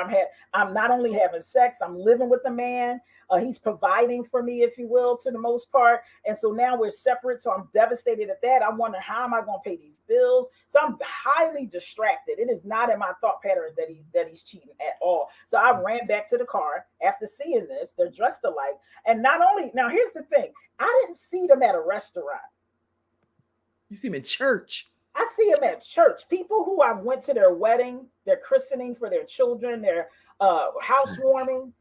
I'm not only having sex, I'm living with a man. He's providing for me, if you will, to the most part. And so now we're separate. So I'm devastated at that. I'm wondering, how am I going to pay these bills? So I'm highly distracted. It is not in my thought pattern that he's cheating at all. So I ran back to the car after seeing this. They're dressed alike. And not only, now here's the thing, I didn't see them at a restaurant. You see them in church. I see them at church. People who I've went to their wedding, their christening for their children, their housewarming,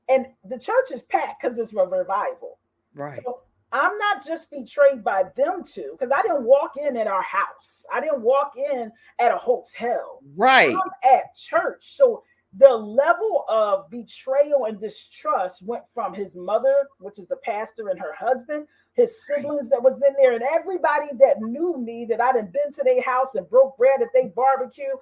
and the church is packed because it's a revival. Right. So I'm not just betrayed by them two, because I didn't walk in at our house. I didn't walk in at a hotel. Right. I'm at church. So the level of betrayal and distrust went from his mother, which is the pastor, and her husband, his siblings that was in there, and everybody that knew me, that I'd been to their house and broke bread at their barbecue.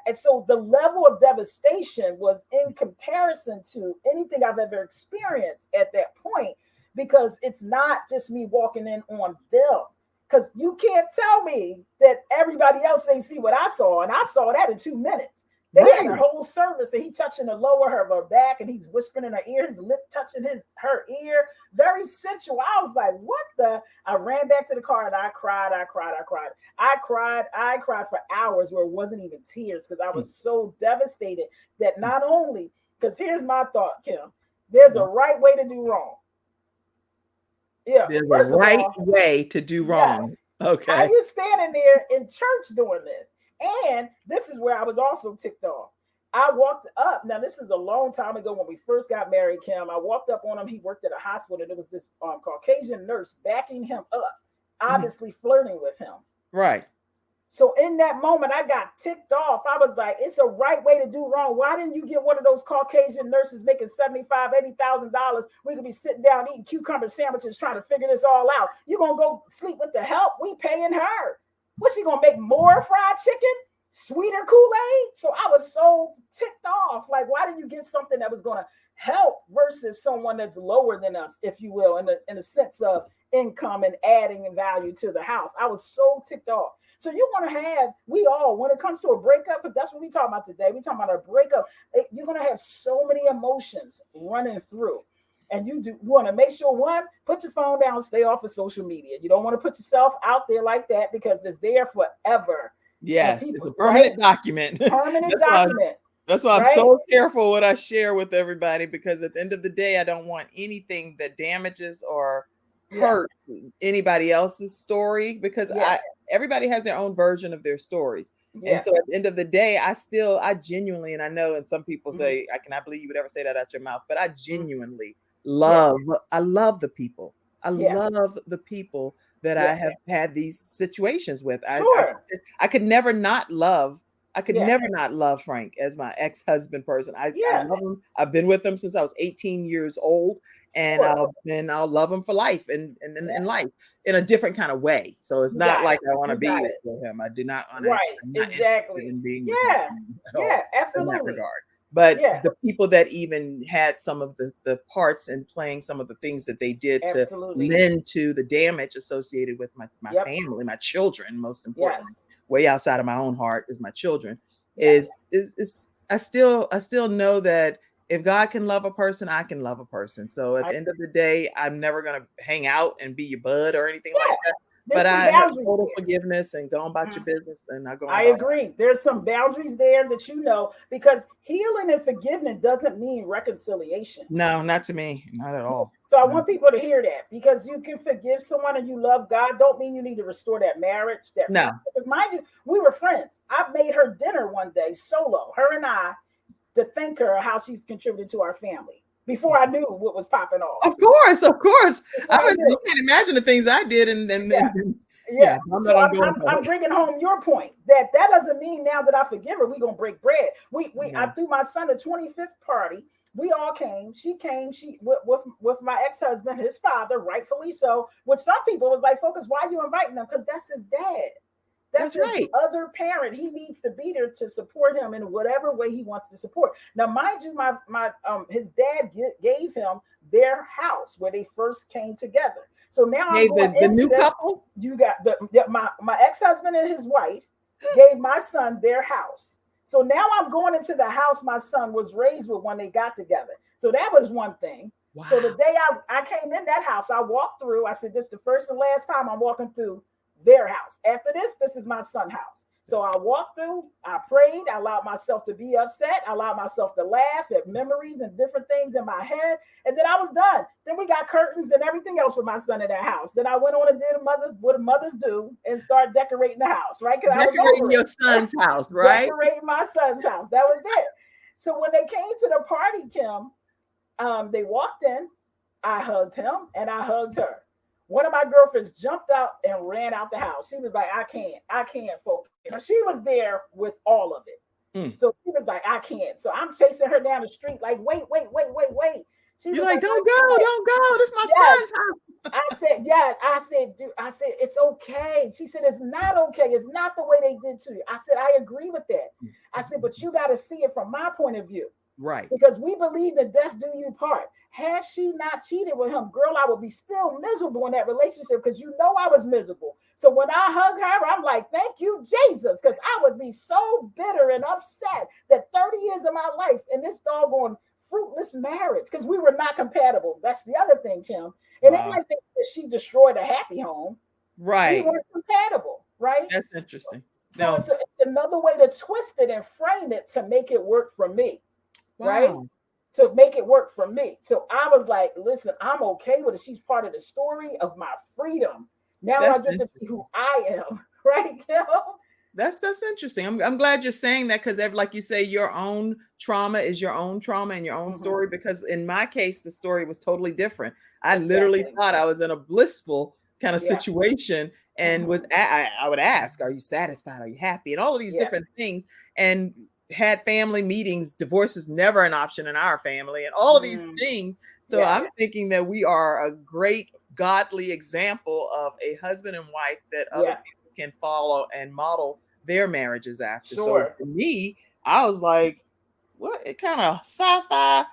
And so the level of devastation was in comparison to anything I've ever experienced at that point, because it's not just me walking in on them. Because you can't tell me that everybody else ain't see what I saw, and I saw that in 2 minutes. They had a whole service, and he touching the lower of her back, and he's whispering in her ear, his lip touching her ear, very sensual. I was like, what the? I ran back to the car and I cried for hours where it wasn't even tears, because I was so devastated that not only, because here's my thought, Kim, there's a right way to do wrong. Yeah, there's a right way to do wrong. Yes. Okay. Are you standing there in church doing this? And this is where I was also ticked off. I walked up. Now, this is a long time ago when we first got married, Kim. I walked up on him. He worked at a hospital, and there was this Caucasian nurse backing him up, obviously flirting with him. Right. So in that moment, I got ticked off. I was like, it's a right way to do wrong. Why didn't you get one of those Caucasian nurses making $75,000, $80,000? We could be sitting down eating cucumber sandwiches trying to figure this all out. You're going to go sleep with the help? We paying her. What's she gonna make, more fried chicken, sweeter Kool-Aid? So I was so ticked off. Like, why didn't you get something that was gonna help versus someone that's lower than us, if you will, in the sense of income and adding value to the house? I was so ticked off. So you want to have, we all, when it comes to a breakup, because that's what we talking about today. We talking about a breakup. You're gonna have so many emotions running through. And you want to make sure, one, put your phone down, stay off of social media. You don't want to put yourself out there like that, because it's there forever. Yes, it's a permanent document. Permanent document. That's why I'm so careful what I share with everybody, because at the end of the day, I don't want anything that damages or hurts anybody else's story, because everybody has their own version of their stories. And so at the end of the day, I genuinely, and I know, and some people say, I cannot believe you would ever say that out your mouth, but I genuinely I love the people. I love the people that I have had these situations with. I could never not love. I could never not love Frank as my ex-husband person. I love him. I've been with him since I was 18 years old, and I'll love him for life, and in life in a different kind of way. So it's not like I want to be with him. I do not want to. Exactly. In being absolutely. In that regard. But the people that even had some of the parts in playing some of the things that they did to lend to the damage associated with my family, my children, most importantly, way outside of my own heart is my children, is I still know that if God can love a person, I can love a person. So at the end of the day, I'm never going to hang out and be your bud or anything like that. But I have total forgiveness and go about your business, and I agree. There's some boundaries there that because healing and forgiveness doesn't mean reconciliation. No, not to me, not at all. So I want people to hear that, because you can forgive someone and you love God, don't mean you need to restore that marriage. No, because mind you, we were friends. I made her dinner one day solo, her and I, to thank her how she's contributed to our family. Before I knew what was popping off. Of course. You can't imagine the things I did, and So I'm bringing home your point that doesn't mean now that I forgive her, we're gonna break bread. I threw my son a 25th party. We all came. She came. With my ex-husband, his father, rightfully so. Which some people was like, "Focus, why are you inviting them?" Because that's his dad. That's his other parent. He needs to be there to support him in whatever way he wants to support. Now, mind you, his dad gave him their house where they first came together. So now the new couple. You got my ex-husband and his wife gave my son their house. So now I'm going into the house my son was raised with when they got together. So that was one thing. So the Wow. day I came in that house, I walked through. I said, "This is the first and last time I'm walking through their house. After this is my son's house." So I walked through, I prayed, I allowed myself to be upset, I allowed myself to laugh at memories and different things in my head, and then I was done. Then we got curtains and everything else with my son in that house. Then I went on and did what mothers do and start decorating the house, right? Because I was Decorating over your it. son's house, right? Decorating my son's house. That was it. So when they came to the party, Kim, they walked in, I hugged him and I hugged her. One of my girlfriends jumped out and ran out the house. She was like, I can't focus. So she was there with all of it. Mm. So she was like, I can't. So I'm chasing her down the street, like, wait. She You're was like, like, don't go, don't go. This is my yes. son's house. I said, yeah. I said, it's okay. She said, it's not okay. It's not the way they did to you. I said, I agree with that. I said, but you got to see it from my point of view. Right. Because we believe that death do you part. Had she not cheated with him, girl, I would be still miserable in that relationship because you know I was miserable. So when I hug her, I'm like, thank you, Jesus, because I would be so bitter and upset that 30 years of my life in this doggone fruitless marriage because we were not compatible. That's the other thing, Kim. It ain't like that she destroyed a happy home. Right. We weren't compatible, right? That's interesting. So it's another way to twist it and frame it to make it work for me. Wow. Right? To make it work for me. So I was like, listen, I'm okay with it. She's part of the story of my freedom. Now I get to be who I am. Right? That's interesting. I'm glad you're saying that because like you say, your own trauma is your own trauma and your own story. Because in my case, the story was totally different. I literally thought I was in a blissful kind of situation and I would ask, are you satisfied? Are you happy? And all of these different things. And had family meetings. Divorce is never an option in our family and all of these things. So I'm thinking that we are a great godly example of a husband and wife that other people can follow and model their marriages after. So for me, I was like, what kind of sci-fi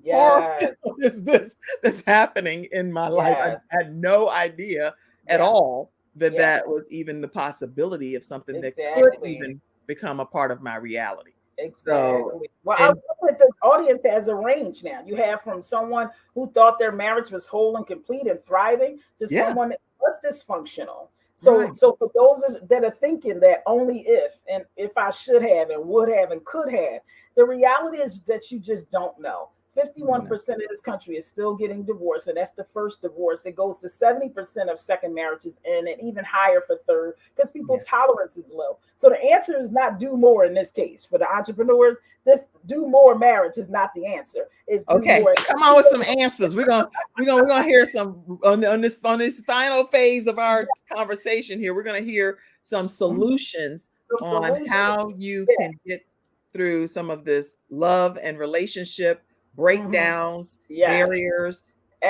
horror is this that's happening in my life? I had no idea at all that that was even the possibility of something that could even become a part of my reality. Exactly. So, well, I look at the audience as a range now. You have from someone who thought their marriage was whole and complete and thriving to someone that was dysfunctional. So, so for those that are thinking that only if I should have and would have and could have, the reality is that you just don't know. 51% of this country is still getting divorced, and that's the first divorce. It goes to 70% of second marriages and even higher for third because people's tolerance is low. So the answer is not do more in this case. For the entrepreneurs, this do more marriage is not the answer. It's okay. So come on with some answers. We're gonna hear some on this final phase of our conversation here. We're gonna hear some solutions on how you can get through some of this love and relationship breakdowns, barriers,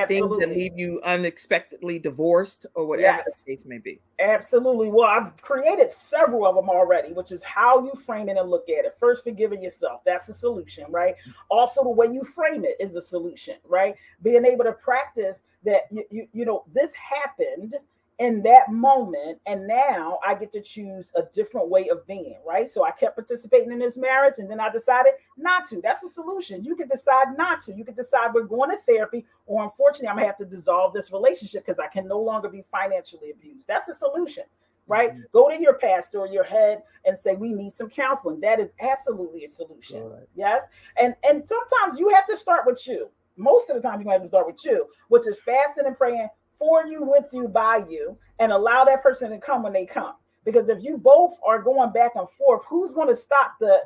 things that leave you unexpectedly divorced or whatever the case may be. Absolutely. Well, I've created several of them already, which is how you frame it and look at it. First, forgiving yourself. That's a solution, right? Also, the way you frame it is a solution, right? Being able to practice that, you know, this happened in that moment, and now I get to choose a different way of being, right? So I kept participating in this marriage, and then I decided not to. That's a solution. You can decide not to. You can decide we're going to therapy, or unfortunately, I'm gonna have to dissolve this relationship because I can no longer be financially abused. That's a solution, right? Go to your pastor or your head and say, we need some counseling. That is absolutely a solution. Yes. And sometimes you have to start with you. Most of the time, you're gonna have to start with you, which is fasting and praying for you, with you, by you, and allow that person to come when they come. Because if you both are going back and forth, who's going to stop the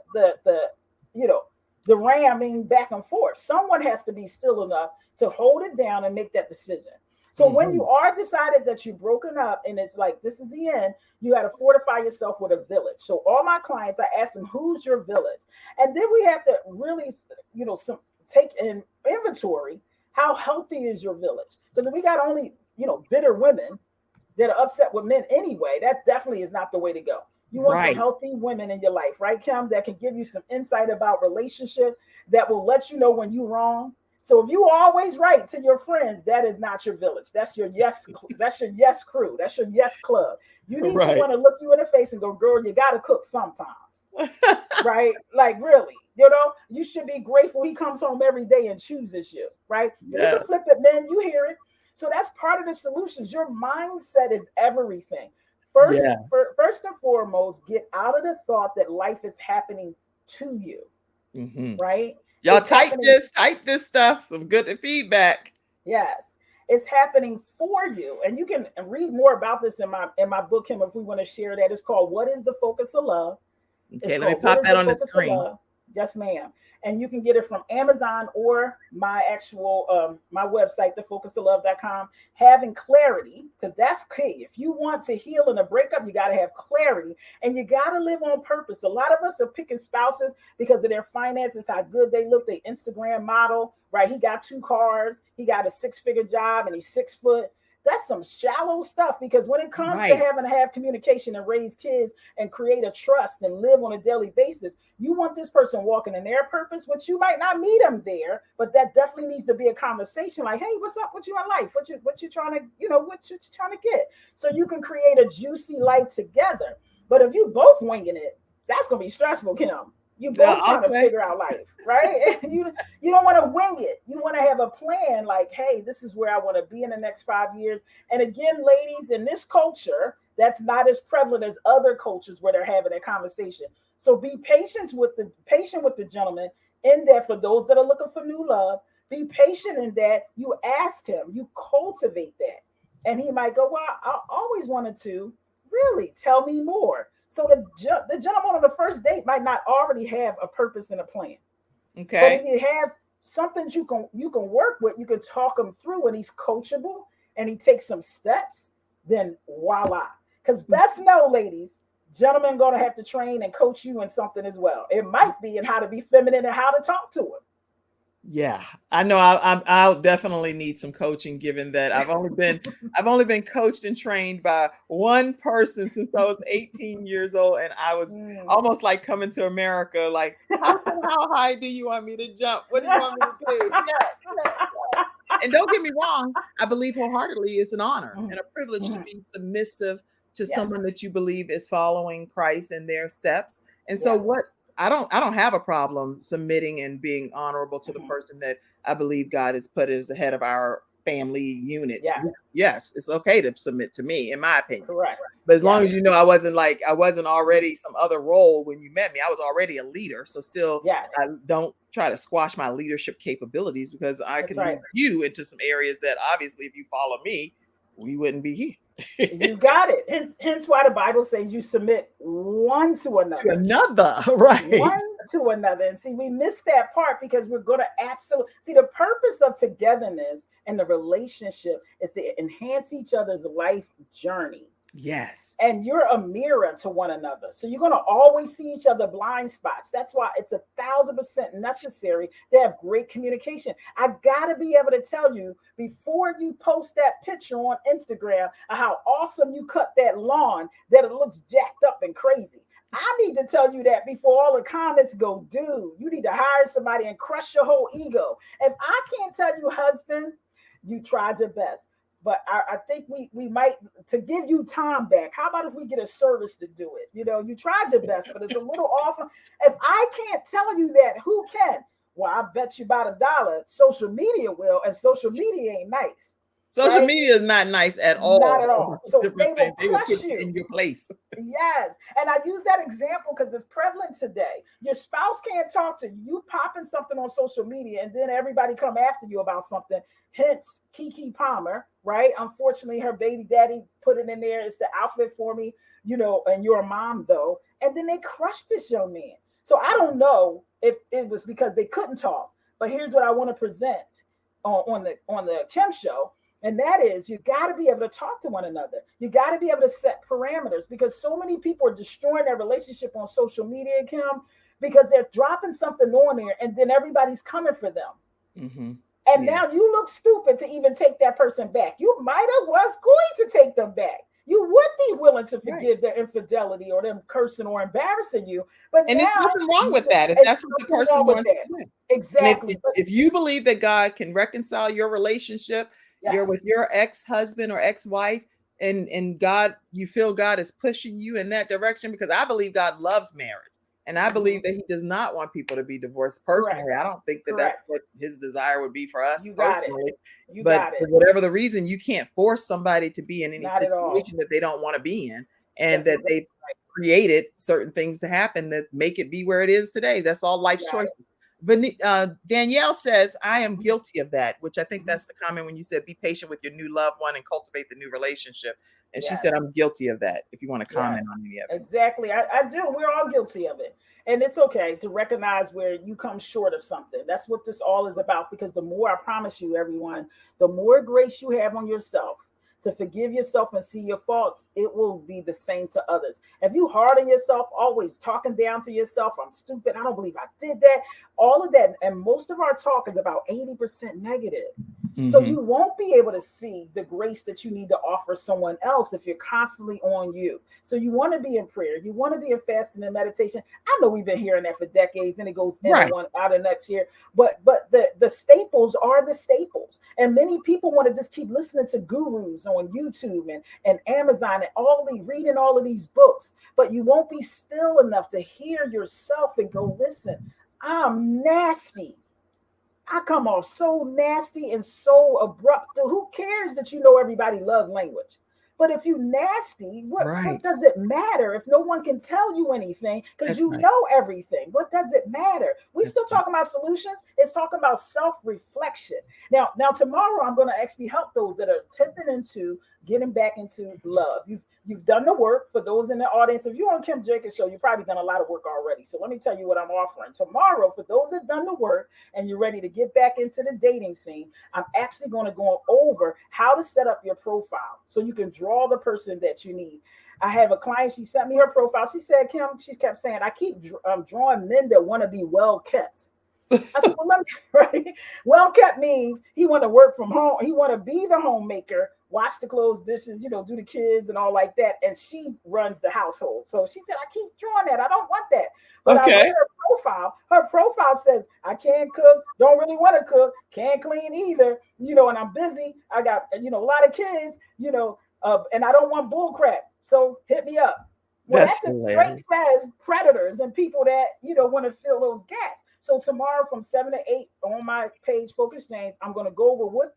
ramming back and forth? Someone has to be still enough to hold it down and make that decision. So when you are decided that you've broken up and it's like, this is the end, you got to fortify yourself with a village. So all my clients, I ask them, who's your village? And then we have to really, take an inventory. How healthy is your village? Because if we got only, bitter women that are upset with men anyway, that definitely is not the way to go. You want some healthy women in your life, right, Kim, that can give you some insight about relationship, that will let you know when you're wrong. So if you are always right to your friends, that is not your village. That's your yes crew. That's your yes club. You need someone to look you in the face and go, girl, you got to cook sometimes. Right? Like, really. You should be grateful he comes home every day and chooses you, right? You Yeah. can flip it, man. You hear it. So that's part of the solutions. Your mindset is everything. First, Yeah. first and foremost, get out of the thought that life is happening to you, right? Y'all It's type happening. this stuff. Some good feedback. Yes, it's happening for you, and you can read more about this in my book, Kim, if we want to share that. It's called "What Is the Focus of Love." It's Okay, let me called "What pop Is that the on the Focus of screen. Love?" Yes, ma'am. And you can get it from Amazon or my actual my website, thefocusoflove.com. Having clarity, because that's key. If you want to heal in a breakup, you got to have clarity, and you got to live on purpose. A lot of us are picking spouses because of their finances, how good they look, their Instagram model, right? He got 2 cars, he got a 6-figure job, and he's 6 foot. That's some shallow stuff, because when it comes to having to have communication and raise kids and create a trust and live on a daily basis, you want this person walking in their purpose, which you might not meet them there, but that definitely needs to be a conversation like, hey, what's up with you in life? What you trying to, what you trying to get? So you can create a juicy life together. But if you both winging it, that's going to be stressful, Kim. You both trying to figure out life, right? you don't want to wing it. You want to have a plan like, hey, this is where I want to be in the next 5 years. And again, ladies, in this culture, that's not as prevalent as other cultures where they're having a conversation. So be patient with the gentleman in that. For those that are looking for new love, be patient in that. You ask him, you cultivate that. And he might go, well, I always wanted to. Really? Tell me more. So the gentleman on the first date might not already have a purpose and a plan. Okay. But if he has something you can work with, you can talk him through, and he's coachable and he takes some steps, then voila. Because best know, ladies, gentlemen going to have to train and coach you in something as well. It might be in how to be feminine and how to talk to him. Yeah, I know. I'll definitely need some coaching, given that I've only been coached and trained by one person since I was 18 years old, and I was almost like coming to America. Like, how high do you want me to jump? What do you want me to do? Yeah. And don't get me wrong, I believe wholeheartedly it's an honor and a privilege to be submissive to someone that you believe is following Christ in their steps. And so what? I don't have a problem submitting and being honorable to the person that I believe God has put as the head of our family unit. Yes, it's okay to submit to me, in my opinion. Correct. But as long as you know I wasn't already some other role when you met me. I was already a leader. So still, I don't try to squash my leadership capabilities, because I can lead you into some areas that obviously, if you follow me, we wouldn't be here. You got it. Hence why the Bible says you submit one to another. To another, right. One to another. And see, we miss that part because we're going to absolutely see the purpose of togetherness and the relationship is to enhance each other's life journey. Yes. And you're a mirror to one another. So you're going to always see each other blind spots. That's why it's 1,000% necessary to have great communication. I got to be able to tell you before you post that picture on Instagram of how awesome you cut that lawn, that it looks jacked up and crazy. I need to tell you that before all the comments go, dude, you need to hire somebody and crush your whole ego. If I can't tell you, husband, you tried your best. But I think we might, to give you time back. How about if we get a service to do it? You tried your best, but it's a little off. If I can't tell you that, who can? Well, I bet you about $1. Social media will, and social media ain't nice. Social media is not nice at all. Not at all. So they will crush put you in your place. Yes. And I use that example because it's prevalent today. Your spouse can't talk to you. You popping something on social media, and then everybody come after you about something. Hence Keke Palmer, right? Unfortunately, her baby daddy put it in there. It's the outfit for me, and you're a mom though. And then they crushed this young man. So I don't know if it was because they couldn't talk, but here's what I want to present on the Kim show. And that is, you got to be able to talk to one another. You got to be able to set parameters, because so many people are destroying their relationship on social media, Kim, because they're dropping something on there and then everybody's coming for them. Mm-hmm. And now you look stupid to even take that person back. You might have was going to take them back. You would be willing to forgive their infidelity or them cursing or embarrassing you. But there's nothing wrong with that if that's what the person wants to do. Exactly. If you believe that God can reconcile your relationship, you're with your ex-husband or ex-wife, and God, you feel God is pushing you in that direction, because I believe God loves marriage. And I believe that he does not want people to be divorced. Personally, Correct. I don't think that that's Correct. what his desire would be for us You got it. personally. You But got for it. whatever the reason, you can't force somebody to be in any Not at all. situation that they don't want to be in, and That's that exactly they created certain things to happen that make it be where it is today. That's all life's got choices. But Danielle says, I am guilty of that, which I think that's the comment when you said, be patient with your new loved one and cultivate the new relationship. And she Yes. said, I'm guilty of that. If you want to comment Yes, on any of it. exactly. I do. We're all guilty of it. And it's okay to recognize where you come short of something. That's what this all is about. Because the more, I promise you, everyone, the more grace you have on yourself to forgive yourself and see your faults, it will be the same to others. If you hard on yourself, always talking down to yourself, I'm stupid, I don't believe I did that, all of that, and most of our talk is about 80% negative. So you won't be able to see the grace that you need to offer someone else if you're constantly on you. So you want to be in prayer. You want to be in fasting and meditation. I know we've been hearing that for decades, and it goes in Right. one out of next year. But the staples are the staples. And many people want to just keep listening to gurus on YouTube and Amazon and reading all of these books. But you won't be still enough to hear yourself and go, listen, I'm nasty. I come off so nasty and so abrupt. Who cares that you know everybody love language? But if you nasty, what does it matter if no one can tell you anything because you know everything? What does it matter? We still talking about solutions. It's talking about self-reflection. Now tomorrow I'm going to actually help those that are tempted into getting back into love. You've done the work. For those in the audience, if you're on Kim Jacobs show, you've probably done a lot of work already. So let me tell you what I'm offering tomorrow. For those that done the work and you're ready to get back into the dating scene, I'm actually going to go over how to set up your profile so you can draw the person that you need. I have a client, she sent me her profile. She said, Kim, she kept saying, I keep drawing men that want to be well kept. I said, well, right? Well kept means he want to work from home. He want to be the homemaker, wash the clothes, dishes, do the kids and all like that. And she runs the household. So she said, I keep drawing that. I don't want that. But I read her profile. Her profile says, I can't cook, don't really want to cook, can't clean either, and I'm busy. I got, a lot of kids, and I don't want bull crap. So hit me up. Well, that's a straight says predators and people that, want to fill those gaps. So tomorrow from 7 to 8 on my page, Focus James, I'm going to go over what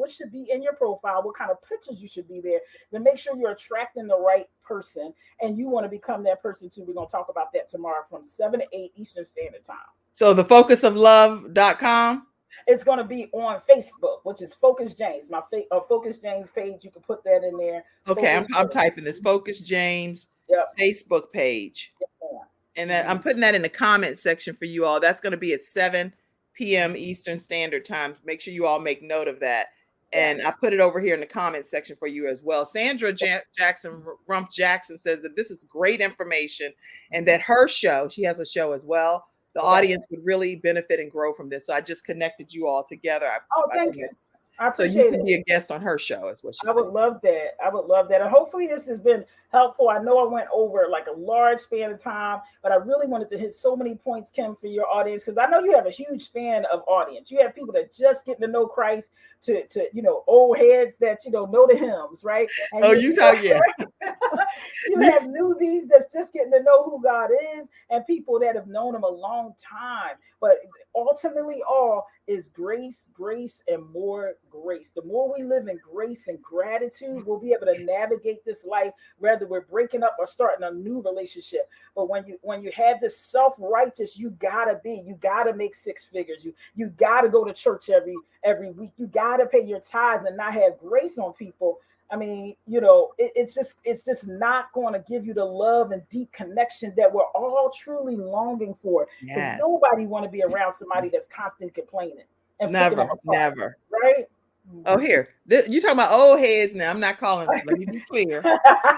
should be in your profile, what kind of pictures you should be there, to make sure you're attracting the right person, and you want to become that person too. We're going to talk about that tomorrow from 7 to 8 Eastern Standard Time. So the focusoflove.com? It's going to be on Facebook, which is Focus James, my Focus James page. You can put that in there. Okay, I'm typing this Focus James Facebook page. Yep. And then I'm putting that in the comment section for you all. That's going to be at 7 p.m. Eastern Standard Time. Make sure you all make note of that. And I put it over here in the comment section for you as well. Sandra Rump Jackson says that this is great information and that her show, she has a show as well, the audience would really benefit and grow from this. So I just connected you all together. Thank you. I so you can be a guest on her show, is what she said. I would love that. I would love that. And hopefully this has been helpful. I know I went over like a large span of time, but I really wanted to hit so many points, Kim, for your audience, because I know you have a huge span of audience. You have people that just getting to know Christ to old heads that, know the hymns, right? And you have newbies that's just getting to know who God is, and people that have known him a long time. But ultimately all is grace, and more grace. The more we live in grace and gratitude, we'll be able to navigate this life, whether we're breaking up or starting a new relationship. But when you have this self-righteous, you gotta make six figures. You gotta go to church every week. You gotta pay your tithes and not have grace on people. I mean, it's just not going to give you the love and deep connection that we're all truly longing for. Because nobody want to be around somebody that's constantly complaining. And never, right? Oh, here, you talking about old heads now. I'm not calling, let me be clear.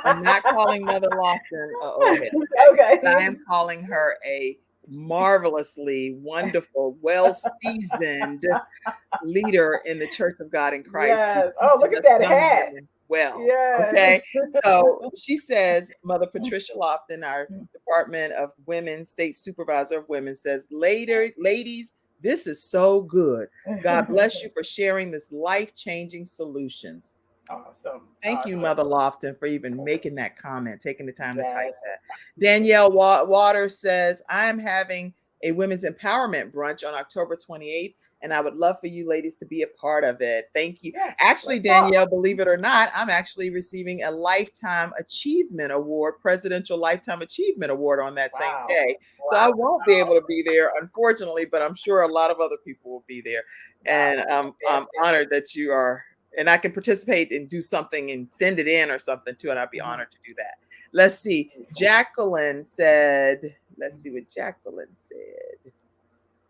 I'm not calling Mother Lofton an old head. Okay. I am calling her a marvelously wonderful, well-seasoned leader in the Church of God in Christ. Yes. Oh, look at that hat. Well, okay. So she says, Mother Patricia Lofton, our Department of Women, State Supervisor of Women, says, ladies, this is so good. God bless you for sharing this life-changing solutions. Awesome. Thank you, Mother Lofton, for even making that comment, taking the time to type that. Danielle Waters says, I am having a women's empowerment brunch on October 28th, and I would love for you ladies to be a part of it. Thank you. Yeah, actually, Danielle, believe it or not, I'm actually receiving a Lifetime Achievement Award, Presidential Lifetime Achievement Award on that same day. So I won't be able to be there, unfortunately, but I'm sure a lot of other people will be there. And I'm honored that you are, and I can participate and do something and send it in or something too, and I'd be honored to do that. Let's see. Jacqueline said, let's see what Jacqueline said.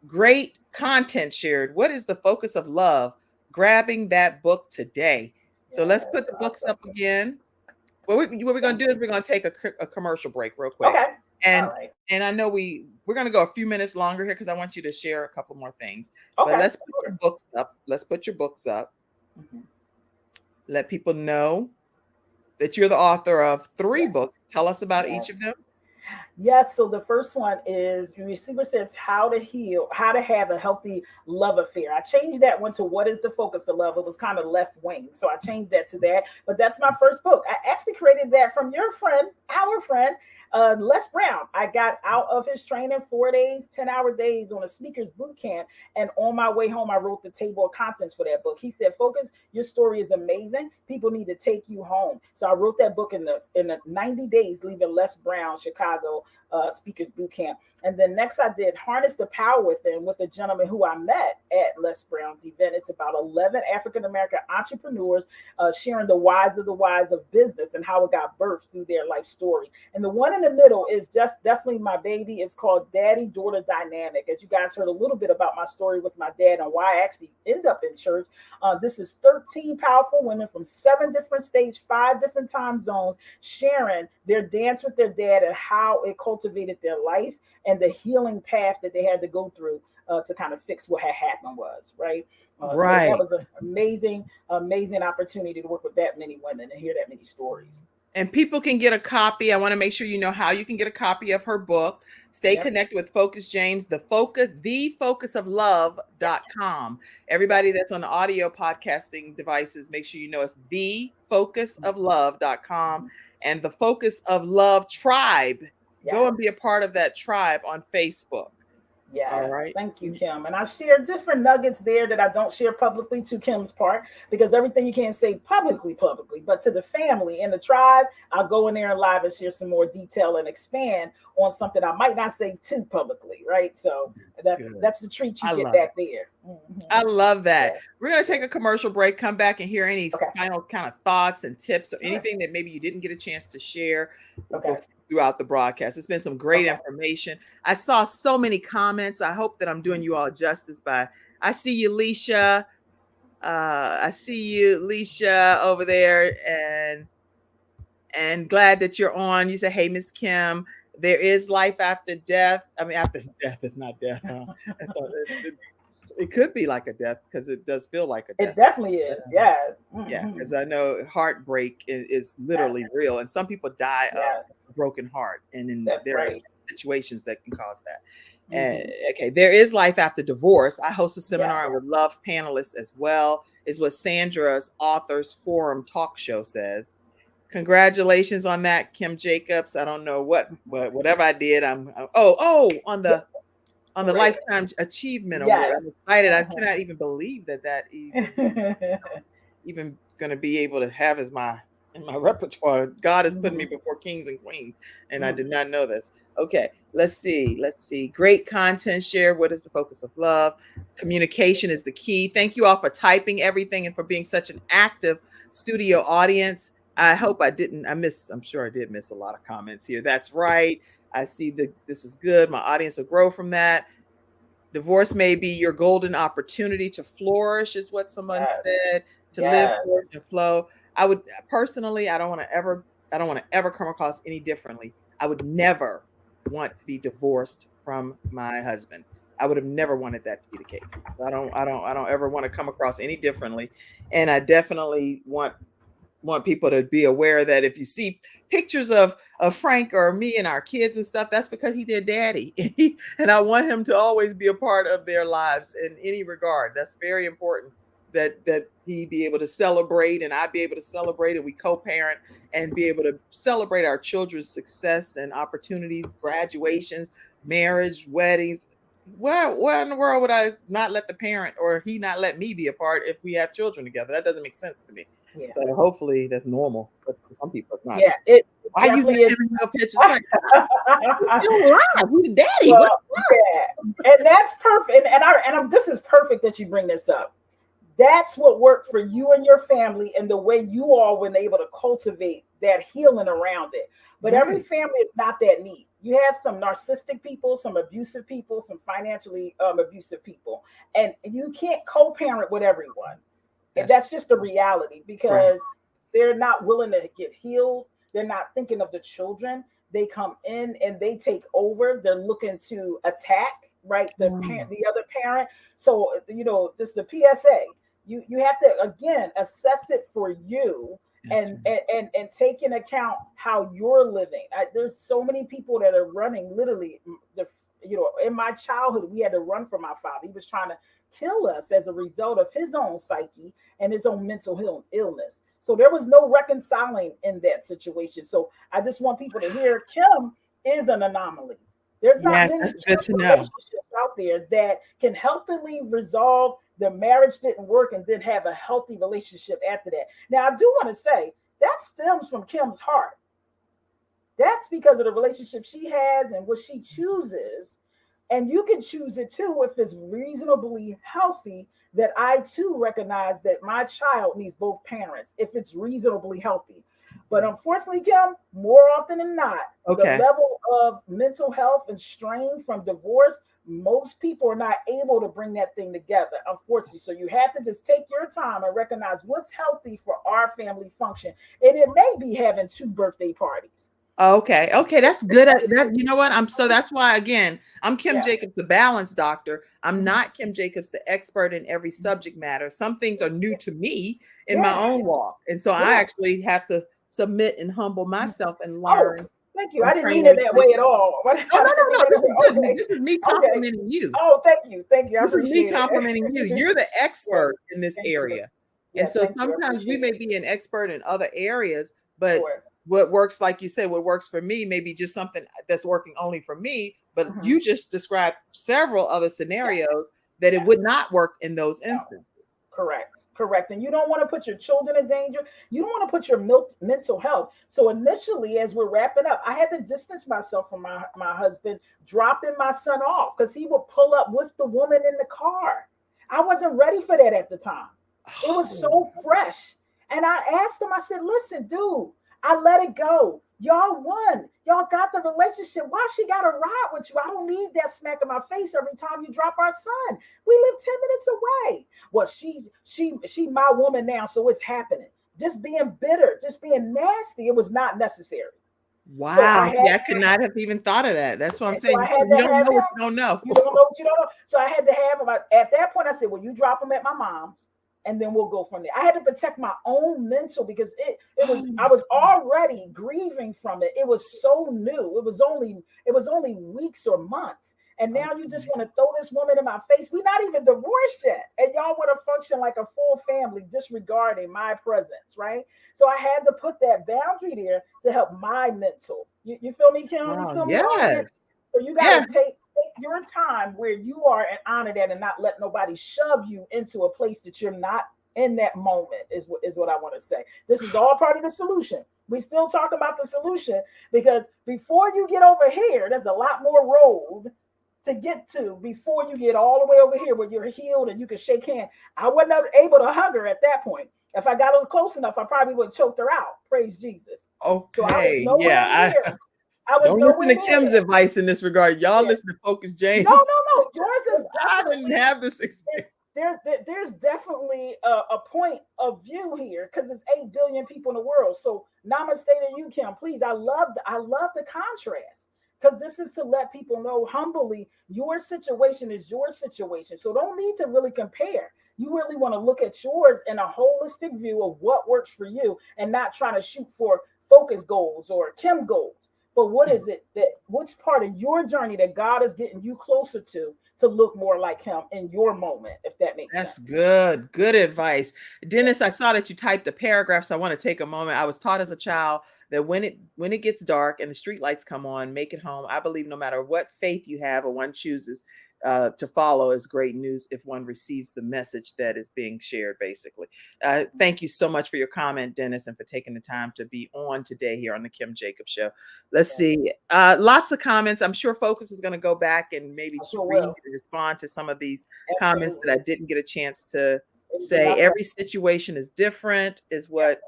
Great content shared. What is the focus of love? Grabbing that book today. So let's put the books up again. What we're going to do is we're going to take a commercial break real quick. Okay. And I know we're going to go a few minutes longer here because I want you to share a couple more things. Okay. But let's put your books up. Let's put your books up. Mm-hmm. Let people know that you're the author of 3 books. Tell us about each of them. Yes. So the first one is, your receiver says, how to heal, how to have a healthy love affair. I changed that one to what is the focus of love. It was kind of left wing. So I changed that to that. But that's my first book. I actually created that from your friend, our friend, Les Brown. I got out of his training 4 days, 10-hour days on a speaker's boot camp. And on my way home, I wrote the table of contents for that book. He said, Focus, your story is amazing. People need to take you home. So I wrote that book in the 90 days, leaving Les Brown, Chicago, speakers boot camp. And then next I did Harness the Power Within with a gentleman who I met at Les Brown's event. It's about 11 African-American entrepreneurs sharing the whys of business and how it got birthed through their life story. And the one in the middle is just definitely my baby. It's called Daddy-Daughter Dynamic. As you guys heard a little bit about my story with my dad and why I actually end up in church. This is 13 powerful women from 7 different states, 5 different time zones, sharing their dance with their dad and how it cultivated their life and the healing path that they had to go through to kind of fix what had happened was, right? So that was an amazing opportunity to work with that many women and hear that many stories. And people can get a copy. I want to make sure you know how you can get a copy of her book. Stay connected with Focus James, thefocusoflove.com. Everybody that's on the audio podcasting devices, make sure you know it's thefocusoflove.com and the Focus of Love Tribe. Go and be a part of that tribe on Facebook. Yeah. All right. Thank you, Kim. And I share different nuggets there that I don't share publicly, to Kim's part, because everything you can't say publicly, but to the family and the tribe, I'll go in there and live and share some more detail and expand on something I might not say too publicly. Right. So that's the treat you get back there. Mm-hmm. I love that. Yeah. We're going to take a commercial break, come back and hear any final kind of thoughts and tips or anything that maybe you didn't get a chance to share throughout the broadcast. It's been some great information. I saw so many comments. I hope that I'm doing you all justice I see you, Leisha. Over there, and glad that you're on. You say, hey, Miss Kim, there is life after death. I mean, after death is not death. Huh? So it could be like a death because it does feel like a death. It definitely is. Yeah. Mm-hmm. Yeah. Because I know heartbreak is literally real. And some people die of a broken heart. And there are situations that can cause that. Okay. There is life after divorce. I host a seminar with love panelists as well. Is what Sandra's Authors Forum talk show says. Congratulations on that, Kim Jacobs. I don't know whatever I did. On the Lifetime Achievement Award. I'm excited. I cannot even believe that even going to be able to have in my repertoire. God has put me before kings and queens, and I did not know this. Okay, let's see. Great content shared. What is the focus of love? Communication is the key. Thank you all for typing everything and for being such an active studio audience. I hope I'm sure I did miss a lot of comments here. That's right. I see this is good. My audience will grow from that. Divorce may be your golden opportunity to flourish, is what someone said, to live, flourish, and flow. I would personally, I don't want to ever come across any differently. I would never want to be divorced from my husband. I would have never wanted that to be the case. So I don't ever want to come across any differently. And I definitely want people to be aware that if you see pictures of Frank or me and our kids and stuff, that's because he's their daddy. And I want him to always be a part of their lives in any regard. That's very important that he be able to celebrate and I be able to celebrate, and we co-parent and be able to celebrate our children's success and opportunities, graduations, marriage, weddings. Why in the world would I not let the parent or he not let me be a part if we have children together? That doesn't make sense to me. Yeah. So hopefully that's normal, but for some people it's not. Yeah, it Why you definitely is. giving no pictures? Like, you're alive. You the daddy. Well, yeah, and that's perfect. And this is perfect that you bring this up. That's what worked for you and your family, and the way you all were able to cultivate that healing around it. But every family is not that neat. You have some narcissistic people, some abusive people, some financially abusive people, and you can't co-parent with everyone. And that's just the reality, because they're not willing to get healed. They're not thinking of the children. They come in and they take over. They're looking to attack, right? The other parent. So, just the PSA. You have to, again, assess it for you and take into account how you're living. There's so many people that are running literally. In my childhood, we had to run from my father. He was trying to kill us as a result of his own psyche and his own mental illness. So there was no reconciling in that situation. So I just want people to hear Kim is an anomaly. There's not many relationships out there that can healthily resolve the marriage didn't work and then have a healthy relationship after that. Now, I do want to say that stems from Kim's heart. That's because of the relationship she has and what she chooses. And you can choose it too if it's reasonably healthy, that I too recognize that my child needs both parents if it's reasonably healthy. But unfortunately, Kim, more often than not, the level of mental health and strain from divorce, most people are not able to bring that thing together, unfortunately. So you have to just take your time and recognize what's healthy for our family function. And it may be having 2 birthday parties. Okay, that's good. You know what? That's why, again, I'm Kim Jacobs, the balance doctor. I'm not Kim Jacobs, the expert in every subject matter. Some things are new to me in my own walk. And so I actually have to submit and humble myself and learn. Thank you. I didn't mean it that way at all. No. This is good. This is me complimenting you. Oh, thank you. This is me complimenting you. You're the expert in this area. And so sometimes we may be an expert in other areas, but what works, like you said, what works for me may be just something that's working only for me. But you just described several other scenarios that it would not work in those instances. Correct. And you don't want to put your children in danger. You don't want to put your mental health. So initially, as we're wrapping up, I had to distance myself from my husband, dropping my son off because he would pull up with the woman in the car. I wasn't ready for that at the time. It was so fresh. And I asked him, I said, listen, dude, I let it go. Y'all won. Y'all got the relationship. Why she got to ride with you? I don't need that smack in my face every time you drop our son. We live 10 minutes away. Well, she my woman now, so it's happening. Just being bitter, just being nasty, it was not necessary. Wow. So I could not have even thought of that. That's what I'm saying. You don't know what you don't know. You don't know what you don't know. So I had to have him. At that point, I said, well, you drop him at my mom's, and then we'll go from there. I had to protect my own mental because I was already grieving from it. It was so new. It was only weeks or months. And now you just want to throw this woman in my face. We're not even divorced yet. And y'all want to function like a full family, disregarding my presence, right? So I had to put that boundary there to help my mental. You feel me, Kim? Wow, you feel me? yes. So you got to take your time where you are and honor that and not let nobody shove you into a place that you're not in that moment is what I want to say. This is all part of the solution. We still talk about the solution because before you get over here, there's a lot more road to get to before you get all the way over here where you're healed and you can shake hands. I wasn't able to hug her at that point. If I got a little close enough, I probably would have choked her out. Praise Jesus. Okay. So I don't listen to Kim's advice in this regard. Y'all listen to Focus James. No. Yours is I didn't have this experience. There's definitely a point of view here because there's 8 billion people in the world. So namaste to you, Kim. Please, I love the contrast because this is to let people know humbly your situation is your situation. So don't need to really compare. You really want to look at yours in a holistic view of what works for you and not trying to shoot for focus goals or Kim goals. But what is it what's part of your journey that God is getting you closer to to look more like him in your moment, if that makes That's sense. good. Good advice. Dennis, I saw that you typed a paragraph, so I want to take a moment. I was taught as a child that when it gets dark and the street lights come on, make it home. I believe no matter what faith you have or one chooses to follow is great news if one receives the message that is being shared, basically. Thank you so much for your comment, Dennis, and for taking the time to be on today here on the Kim Jacobs Show. Let's see. Lots of comments. I'm sure Focus is going to go back and maybe read and respond to some of these comments that I didn't get a chance to say. Every situation is different, is what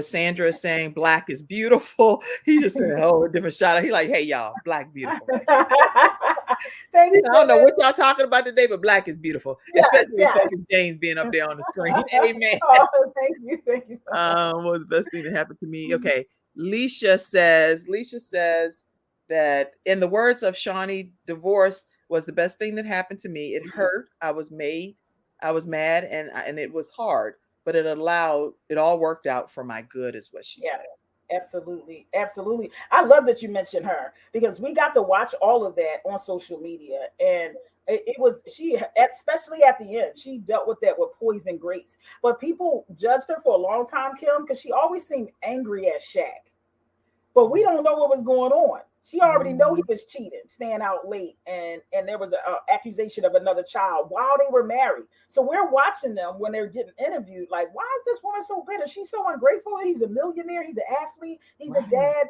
Sandra is saying. Black is beautiful. He just said, "Oh, a different shot." He like, "Hey, y'all, black beautiful." Thank you. I don't know what y'all talking about today, but black is beautiful, especially with Focus James being up there on the screen. Amen. Oh, thank you. Thank you. What was the best thing that happened to me? Okay, Leisha says that in the words of Shawnee, divorce was the best thing that happened to me. It hurt. I was mad, and it was hard, but it all worked out for my good, is what she said. Absolutely. Absolutely. I love that you mentioned her, because we got to watch all of that on social media. And it was, she, especially at the end, she dealt with that with poison grapes. But people judged her for a long time, Kim, because she always seemed angry at Shaq. But we don't know what was going on. She already know he was cheating, staying out late, and there was an accusation of another child while they were married. So we're watching them when they're getting interviewed. Like, why is this woman so bitter? She's so ungrateful. He's a millionaire. He's an athlete. He's a dad.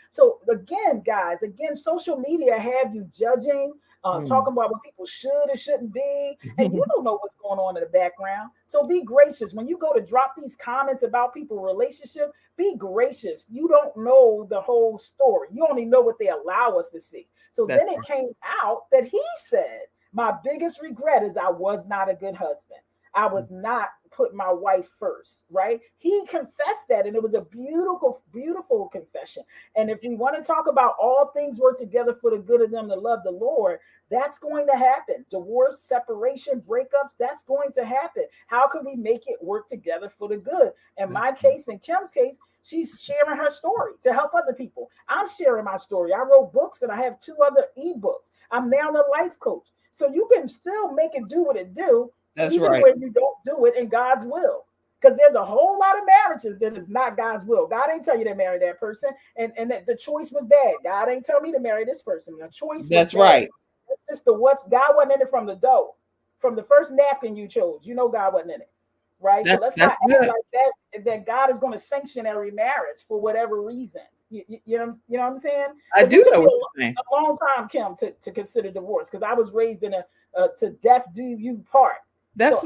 So again, guys, social media have you judging, talking about what people should or shouldn't be, and you don't know what's going on in the background. So be gracious when you go to drop these comments about people's relationship. Be gracious. You don't know the whole story. You only know what they allow us to see. So then it came out that he said, my biggest regret is I was not a good husband. I was not putting my wife first, right? He confessed that, and it was a beautiful, beautiful confession. And if we want to talk about all things work together for the good of them that love the Lord, that's going to happen. Divorce, separation, breakups, that's going to happen. How can we make it work together for the good? In my case, in Kim's case, she's sharing her story to help other people. I'm sharing my story. I wrote books, and I have 2 other ebooks. I'm now a life coach. So you can still make it do what it do. That's even right. when you don't do it in God's will. Because there's a whole lot of marriages that is not God's will. God ain't tell you to marry that person. And that the choice was bad. God ain't tell me to marry this person. The choice was bad. Right. It's just God wasn't in it from the dough. From the first napkin you chose, God wasn't in it. Right? So let's not act like that God is going to sanction every marriage for whatever reason. You know what I'm saying? I do know what you're saying. A long time, Kim, to consider divorce, because I was raised in a to death do you part. That's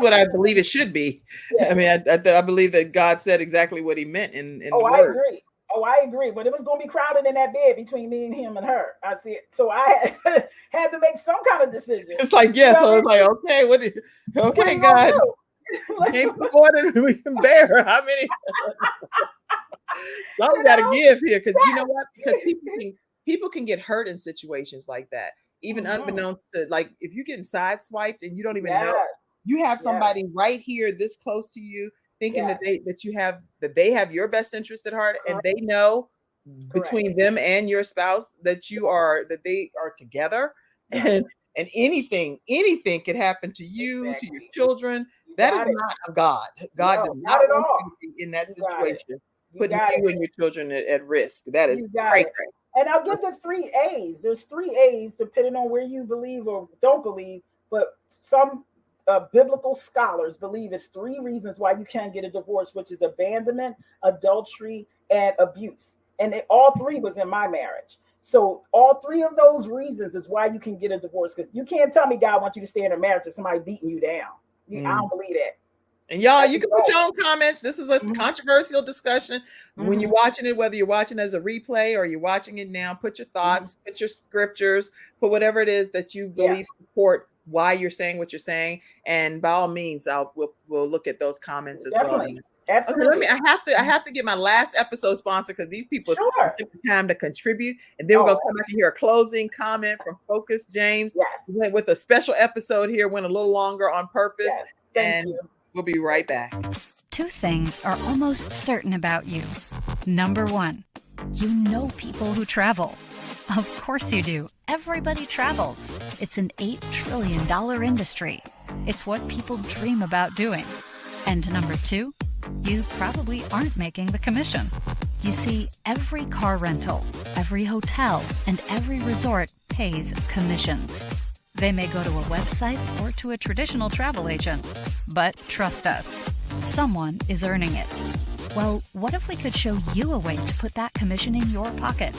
what I believe it should be. Yeah. I mean, I believe that God said exactly what he meant in the word. I agree. But it was going to be crowded in that bed between me and him and her. I see it. So I had to make some kind of decision. It's like, so it's like, okay, okay, God. Ain't more than we can bear. How many? Some got to give here, because you know what? Because people can get hurt in situations like that. Even unbeknownst to, like, if you're getting sideswiped and you don't even know, you have somebody right here this close to you thinking that they have your best interest at heart, and they know between them and your spouse that they are together, and anything could happen to you, to your children. That is not of God. God does not want you to be in that situation, putting you and your children at risk. That is crazy. And I'll give the 3 A's. There's 3 A's depending on where you believe or don't believe, but some biblical scholars believe it's 3 reasons why you can't get a divorce, which is abandonment, adultery, and abuse. And all 3 was in my marriage. So all 3 of those reasons is why you can get a divorce, because you can't tell me God wants you to stay in a marriage with somebody beating you down. I don't believe that. And y'all, you can put your own comments. This is a controversial discussion. When you're watching it, whether you're watching as a replay or you're watching it now, put your thoughts, put your scriptures, put whatever it is that you believe support why you're saying what you're saying. And by all means, we'll look at those comments as well. Absolutely. Okay, I have to get my last episode sponsor, because these people took the time to contribute. And then we're going to come back and hear a closing comment from Focus James. Yes. We went with a special episode here, went a little longer on purpose. Yes. Thank you. We'll be right back. 2 things are almost certain about you. Number 1, you know people who travel. Of course you do. Everybody travels. It's an $8 trillion industry. It's what people dream about doing. And number two, you probably aren't making the commission. You see, every car rental, every hotel, and every resort pays commissions. They may go to a website or to a traditional travel agent. But trust us, someone is earning it. Well, what if we could show you a way to put that commission in your pocket?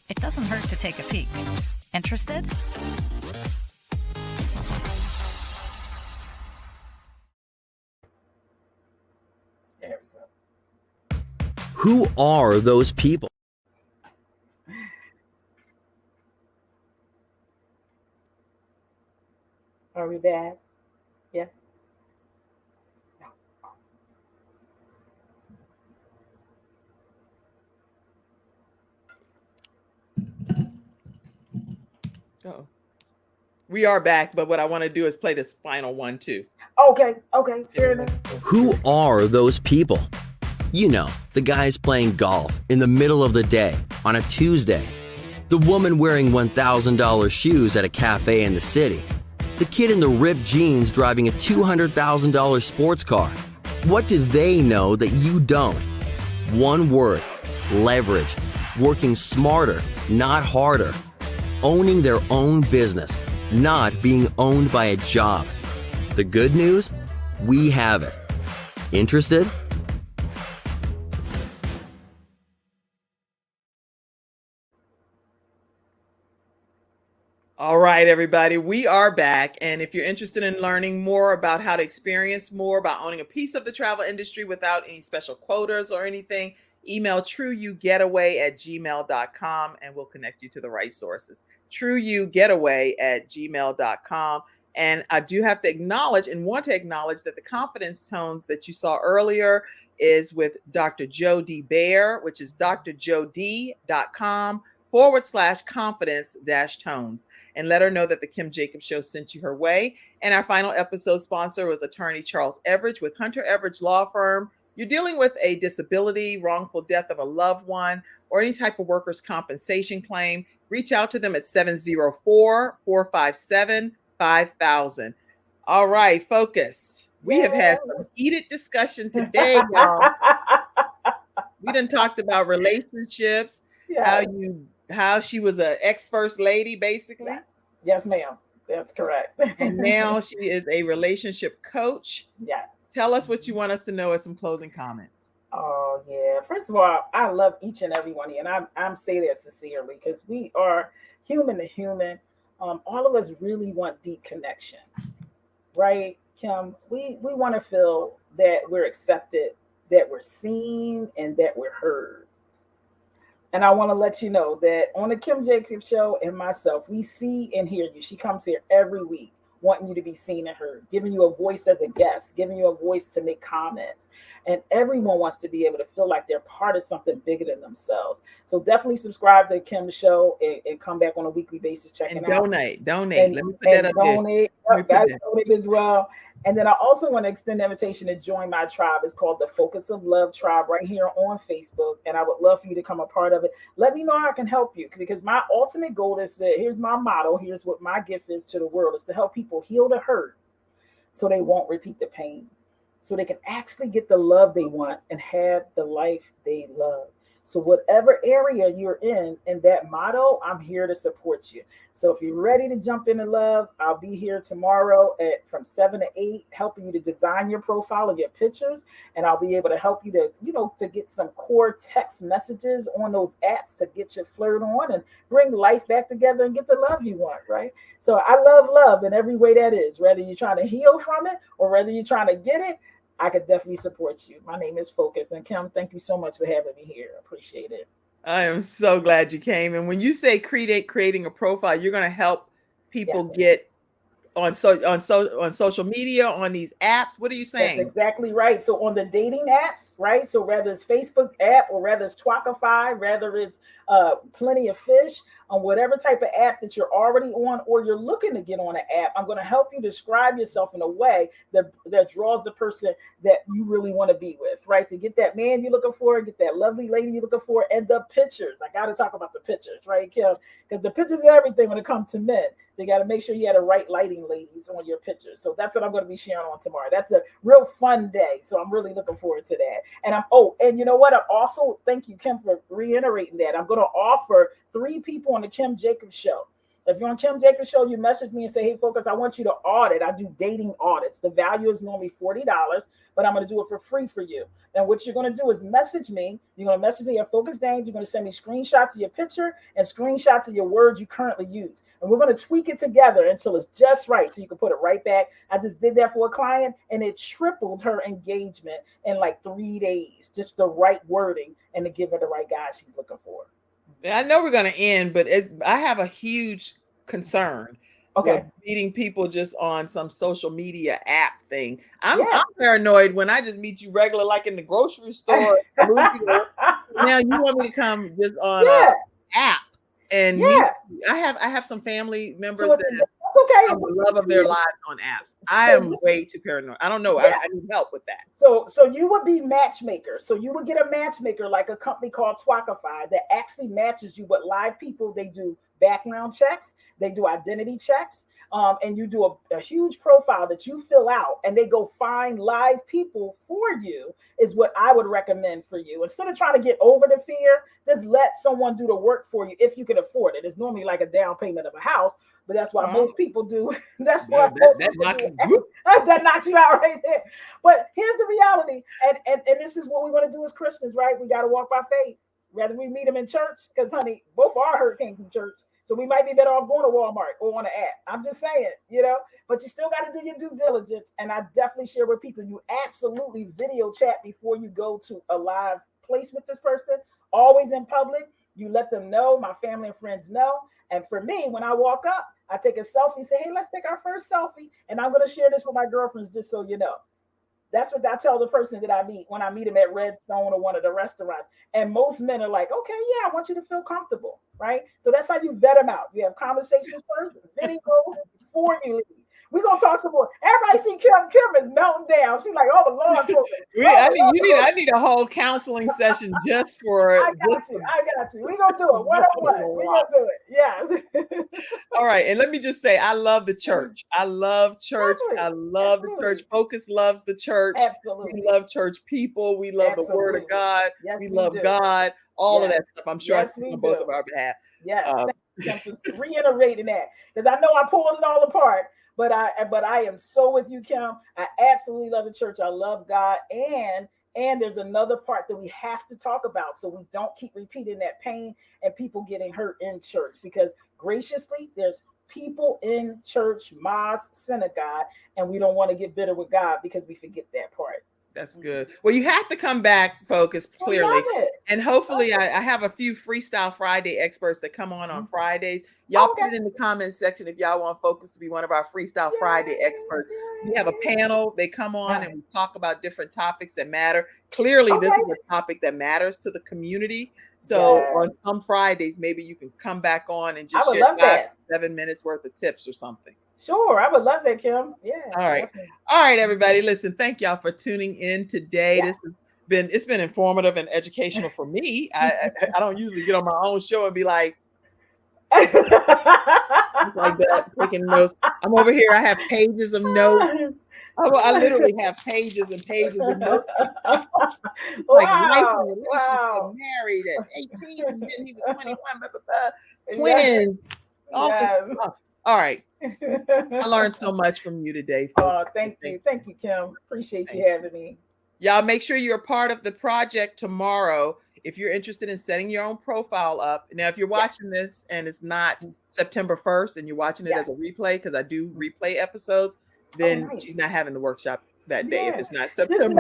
It doesn't hurt to take a peek. Interested? There we go. Who are those people? Are we back? Yeah. Oh, we are back, but what I want to do is play this final one too. Okay, fair enough. Who are those people? You know, the guys playing golf in the middle of the day on a Tuesday. The woman wearing $1,000 shoes at a cafe in the city. The kid in the ripped jeans driving a $200,000 sports car. What do they know that you don't? One word: leverage. Working smarter, not harder. Owning their own business, not being owned by a job. The good news? We have it. Interested? All right, everybody, we are back. And if you're interested in learning more about how to experience more about owning a piece of the travel industry without any special quotas or anything, email trueyougetaway@gmail.com and we'll connect you to the right sources. trueyougetaway@gmail.com. And I do have to acknowledge and want to acknowledge that the confidence tones that you saw earlier is with Dr. Joe D. Bear, which is drjod.com/confidence-tones. And let her know that the Kim Jacobs Show sent you her way. And our final episode sponsor was attorney Charles Everidge with Hunter Everidge Law Firm. You're dealing with a disability, wrongful death of a loved one, or any type of workers' compensation claim. Reach out to them at 704-457-5000. All right, focus. We have had some heated discussion today, y'all. We done talked about relationships, how she was an ex-first lady, basically. Yes, ma'am. That's correct. And now she is a relationship coach. Yes. Tell us what you want us to know as some closing comments. Oh, yeah. First of all, I love each and every one of you. And I'm saying that sincerely because we are human to human. All of us really want deep connection. Right, Kim? We want to feel that we're accepted, that we're seen, and that we're heard. And I want to let you know that on the Kim Jacobs Show and myself, we see and hear you. She comes here every week wanting you to be seen and heard, giving you a voice as a guest, giving you a voice to make comments. And everyone wants to be able to feel like they're part of something bigger than themselves. So definitely subscribe to Kim's show and come back on a weekly basis, checking out. Donate. And, Let me put that up donate. there. Guys, donate as well. And then I also want to extend the invitation to join my tribe. It's called the Focus of Love Tribe right here on Facebook. And I would love for you to come a part of it. Let me know how I can help you, because my ultimate goal is that here's my motto. Here's what my gift is to the world, is to help people heal the hurt so they won't repeat the pain, so they can actually get the love they want and have the life they love. So whatever area you're in that motto, I'm here to support you. So if you're ready to jump into love, I'll be here tomorrow from 7 to 8, helping you to design your profile of your pictures. And I'll be able to help you to, to get some core text messages on those apps to get your flirt on and bring life back together and get the love you want, right? So I love love in every way that is, whether you're trying to heal from it or whether you're trying to get it. I could definitely support you. My name is Focus. And Kim, thank you so much for having me here. I appreciate it. I am so glad you came. And when you say creating a profile, you're going to help people get on social media, on these apps? What are you saying? That's exactly right. So on the dating apps, right? So whether it's Facebook app or whether it's Twakify, whether it's Plenty of Fish, on whatever type of app that you're already on or you're looking to get on an app, I'm going to help you describe yourself in a way that draws the person that you really want to be with, right? To get that man you're looking for, get that lovely lady you're looking for, and the pictures. I got to talk about the pictures, right, Kim? Because the pictures are everything when it comes to men. So you got to make sure you had the right lighting, ladies, on your pictures. So that's what I'm going to be sharing on tomorrow. That's a real fun day. So I'm really looking forward to that. And you know what? I also thank you, Kim, for reiterating that. I'm going to offer 3 people on the Kim Jacobs Show. If you're on Kim Jacobs Show, you message me and say, hey, Focus, I want you to audit. I do dating audits. The value is normally $40, but I'm going to do it for free for you. And what you're going to do is message me. You're going to message me at Focus Dames. You're going to send me screenshots of your picture and screenshots of your words you currently use. And we're going to tweak it together until it's just right so you can put it right back. I just did that for a client, and it tripled her engagement in like 3 days. Just the right wording and to give her the right guy she's looking for. I know we're going to end, but I have a huge concern. Okay. Meeting people just on some social media app thing. I'm paranoid when I just meet you regular, like in the grocery store. Now you want me to come just on an app and meet you. I have some family members that have the love of their lives on apps. I am way too paranoid. I don't know. I need help with that. So you would be matchmaker. So you would get a matchmaker like a company called Twakify that actually matches you with live people. They do background checks. They do identity checks. And you do a huge profile that you fill out, and they go find live people for you is what I would recommend for you. Instead of trying to get over the fear, just let someone do the work for you if you can afford it. It's normally like a down payment of a house, but that's why most people do. That's why that knocks you out right there. But here's the reality, and this is what we want to do as Christians, right? We got to walk by faith. Whether we meet them in church, because honey, both our hurt came from church. So we might be better off going to Walmart or on an app. I'm just saying, but you still got to do your due diligence. And I definitely share with people, you absolutely video chat before you go to a live place with this person, always in public. You let them know, my family and friends know. And for me, when I walk up, I take a selfie, say, hey, let's take our first selfie. And I'm going to share this with my girlfriends, just so you know. That's what I tell the person that I meet when I meet them at Redstone or one of the restaurants. And most men are like, okay, yeah, I want you to feel comfortable, right? So that's how you vet them out. You have conversations first, videos before you leave. We're going to talk some more. Everybody see Kim. Kim is melting down. She's like, oh, Lord. I need a whole counseling session just for I got you. We're going to do it. One-on-one. We're going to do it. Yes. All right. And let me just say, I love the church. I love church. I love the church. Focus loves the church. Absolutely. We love church people. We love the word of God. Yes, we love God. All of that stuff. I'm sure I speak on both of our behalf. Yes. Thank you for reiterating that. Because I know I pulled it all apart. But I am so with you, Kim. I absolutely love the church. I love God. And there's another part that we have to talk about so we don't keep repeating that pain and people getting hurt in church. Because graciously, there's people in church, mosque, synagogue, and we don't want to get bitter with God because we forget that part. That's good. Well, you have to come back, Focus, clearly. And hopefully I have a few Freestyle Friday experts that come on Fridays. Y'all put it in the comments section if y'all want Focus to be one of our Freestyle Friday experts. We have a panel. They come on and we talk about different topics that matter. Clearly, this is a topic that matters to the community. So on some Fridays, maybe you can come back on and just share 5-7 minutes worth of tips or something. Sure, I would love that, Kim. Yeah. All right. Definitely. All right, everybody. Listen, thank y'all for tuning in today. This has been informative and educational for me. I don't usually get on my own show and be like that, taking notes. I'm over here. I have pages of notes. I literally have pages and pages of notes. Married at 18, and then he was 21, twins, all this stuff. All right. I learned so much from you today. Thank you. Thank you, Kim. Appreciate you having me. Y'all make sure you're a part of the project tomorrow. If you're interested in setting your own profile up. Now, if you're watching this and it's not September 1st and you're watching it as a replay, because I do replay episodes, then she's not having the workshop that day. If it's not September.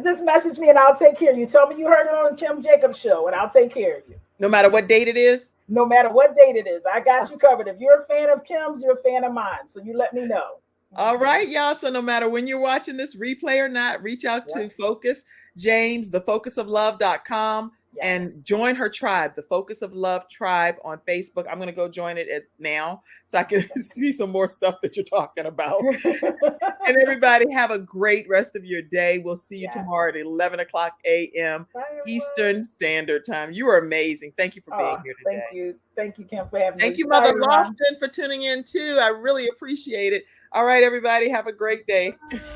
Just message me and I'll take care of you. Tell me you heard it on the Kim Jacobs Show and I'll take care of you. No matter what date it is? no matter what date it is, I got you covered. If you're a fan of Kim's, you're a fan of mine. So you let me know. All right, y'all. So no matter when you're watching this replay or not, reach out to Focus James, thefocusoflove.com, and join her tribe, the Focus of Love tribe on Facebook. I'm going to go join it now so I can see some more stuff that you're talking about. And everybody have a great rest of your day. We'll see you tomorrow at 11 o'clock a.m. Eastern Standard Time. You are amazing. Thank you for being here today. Thank you. Thank you, Kim, for having me. Thank you, Mother Lofton, for tuning in too. I really appreciate it. All right, everybody, have a great day.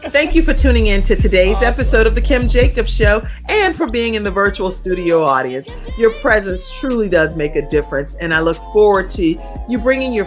Thank you for tuning in to today's episode of The Kim Jacobs Show and for being in the virtual studio audience. Your presence truly does make a difference, and I look forward to you bringing your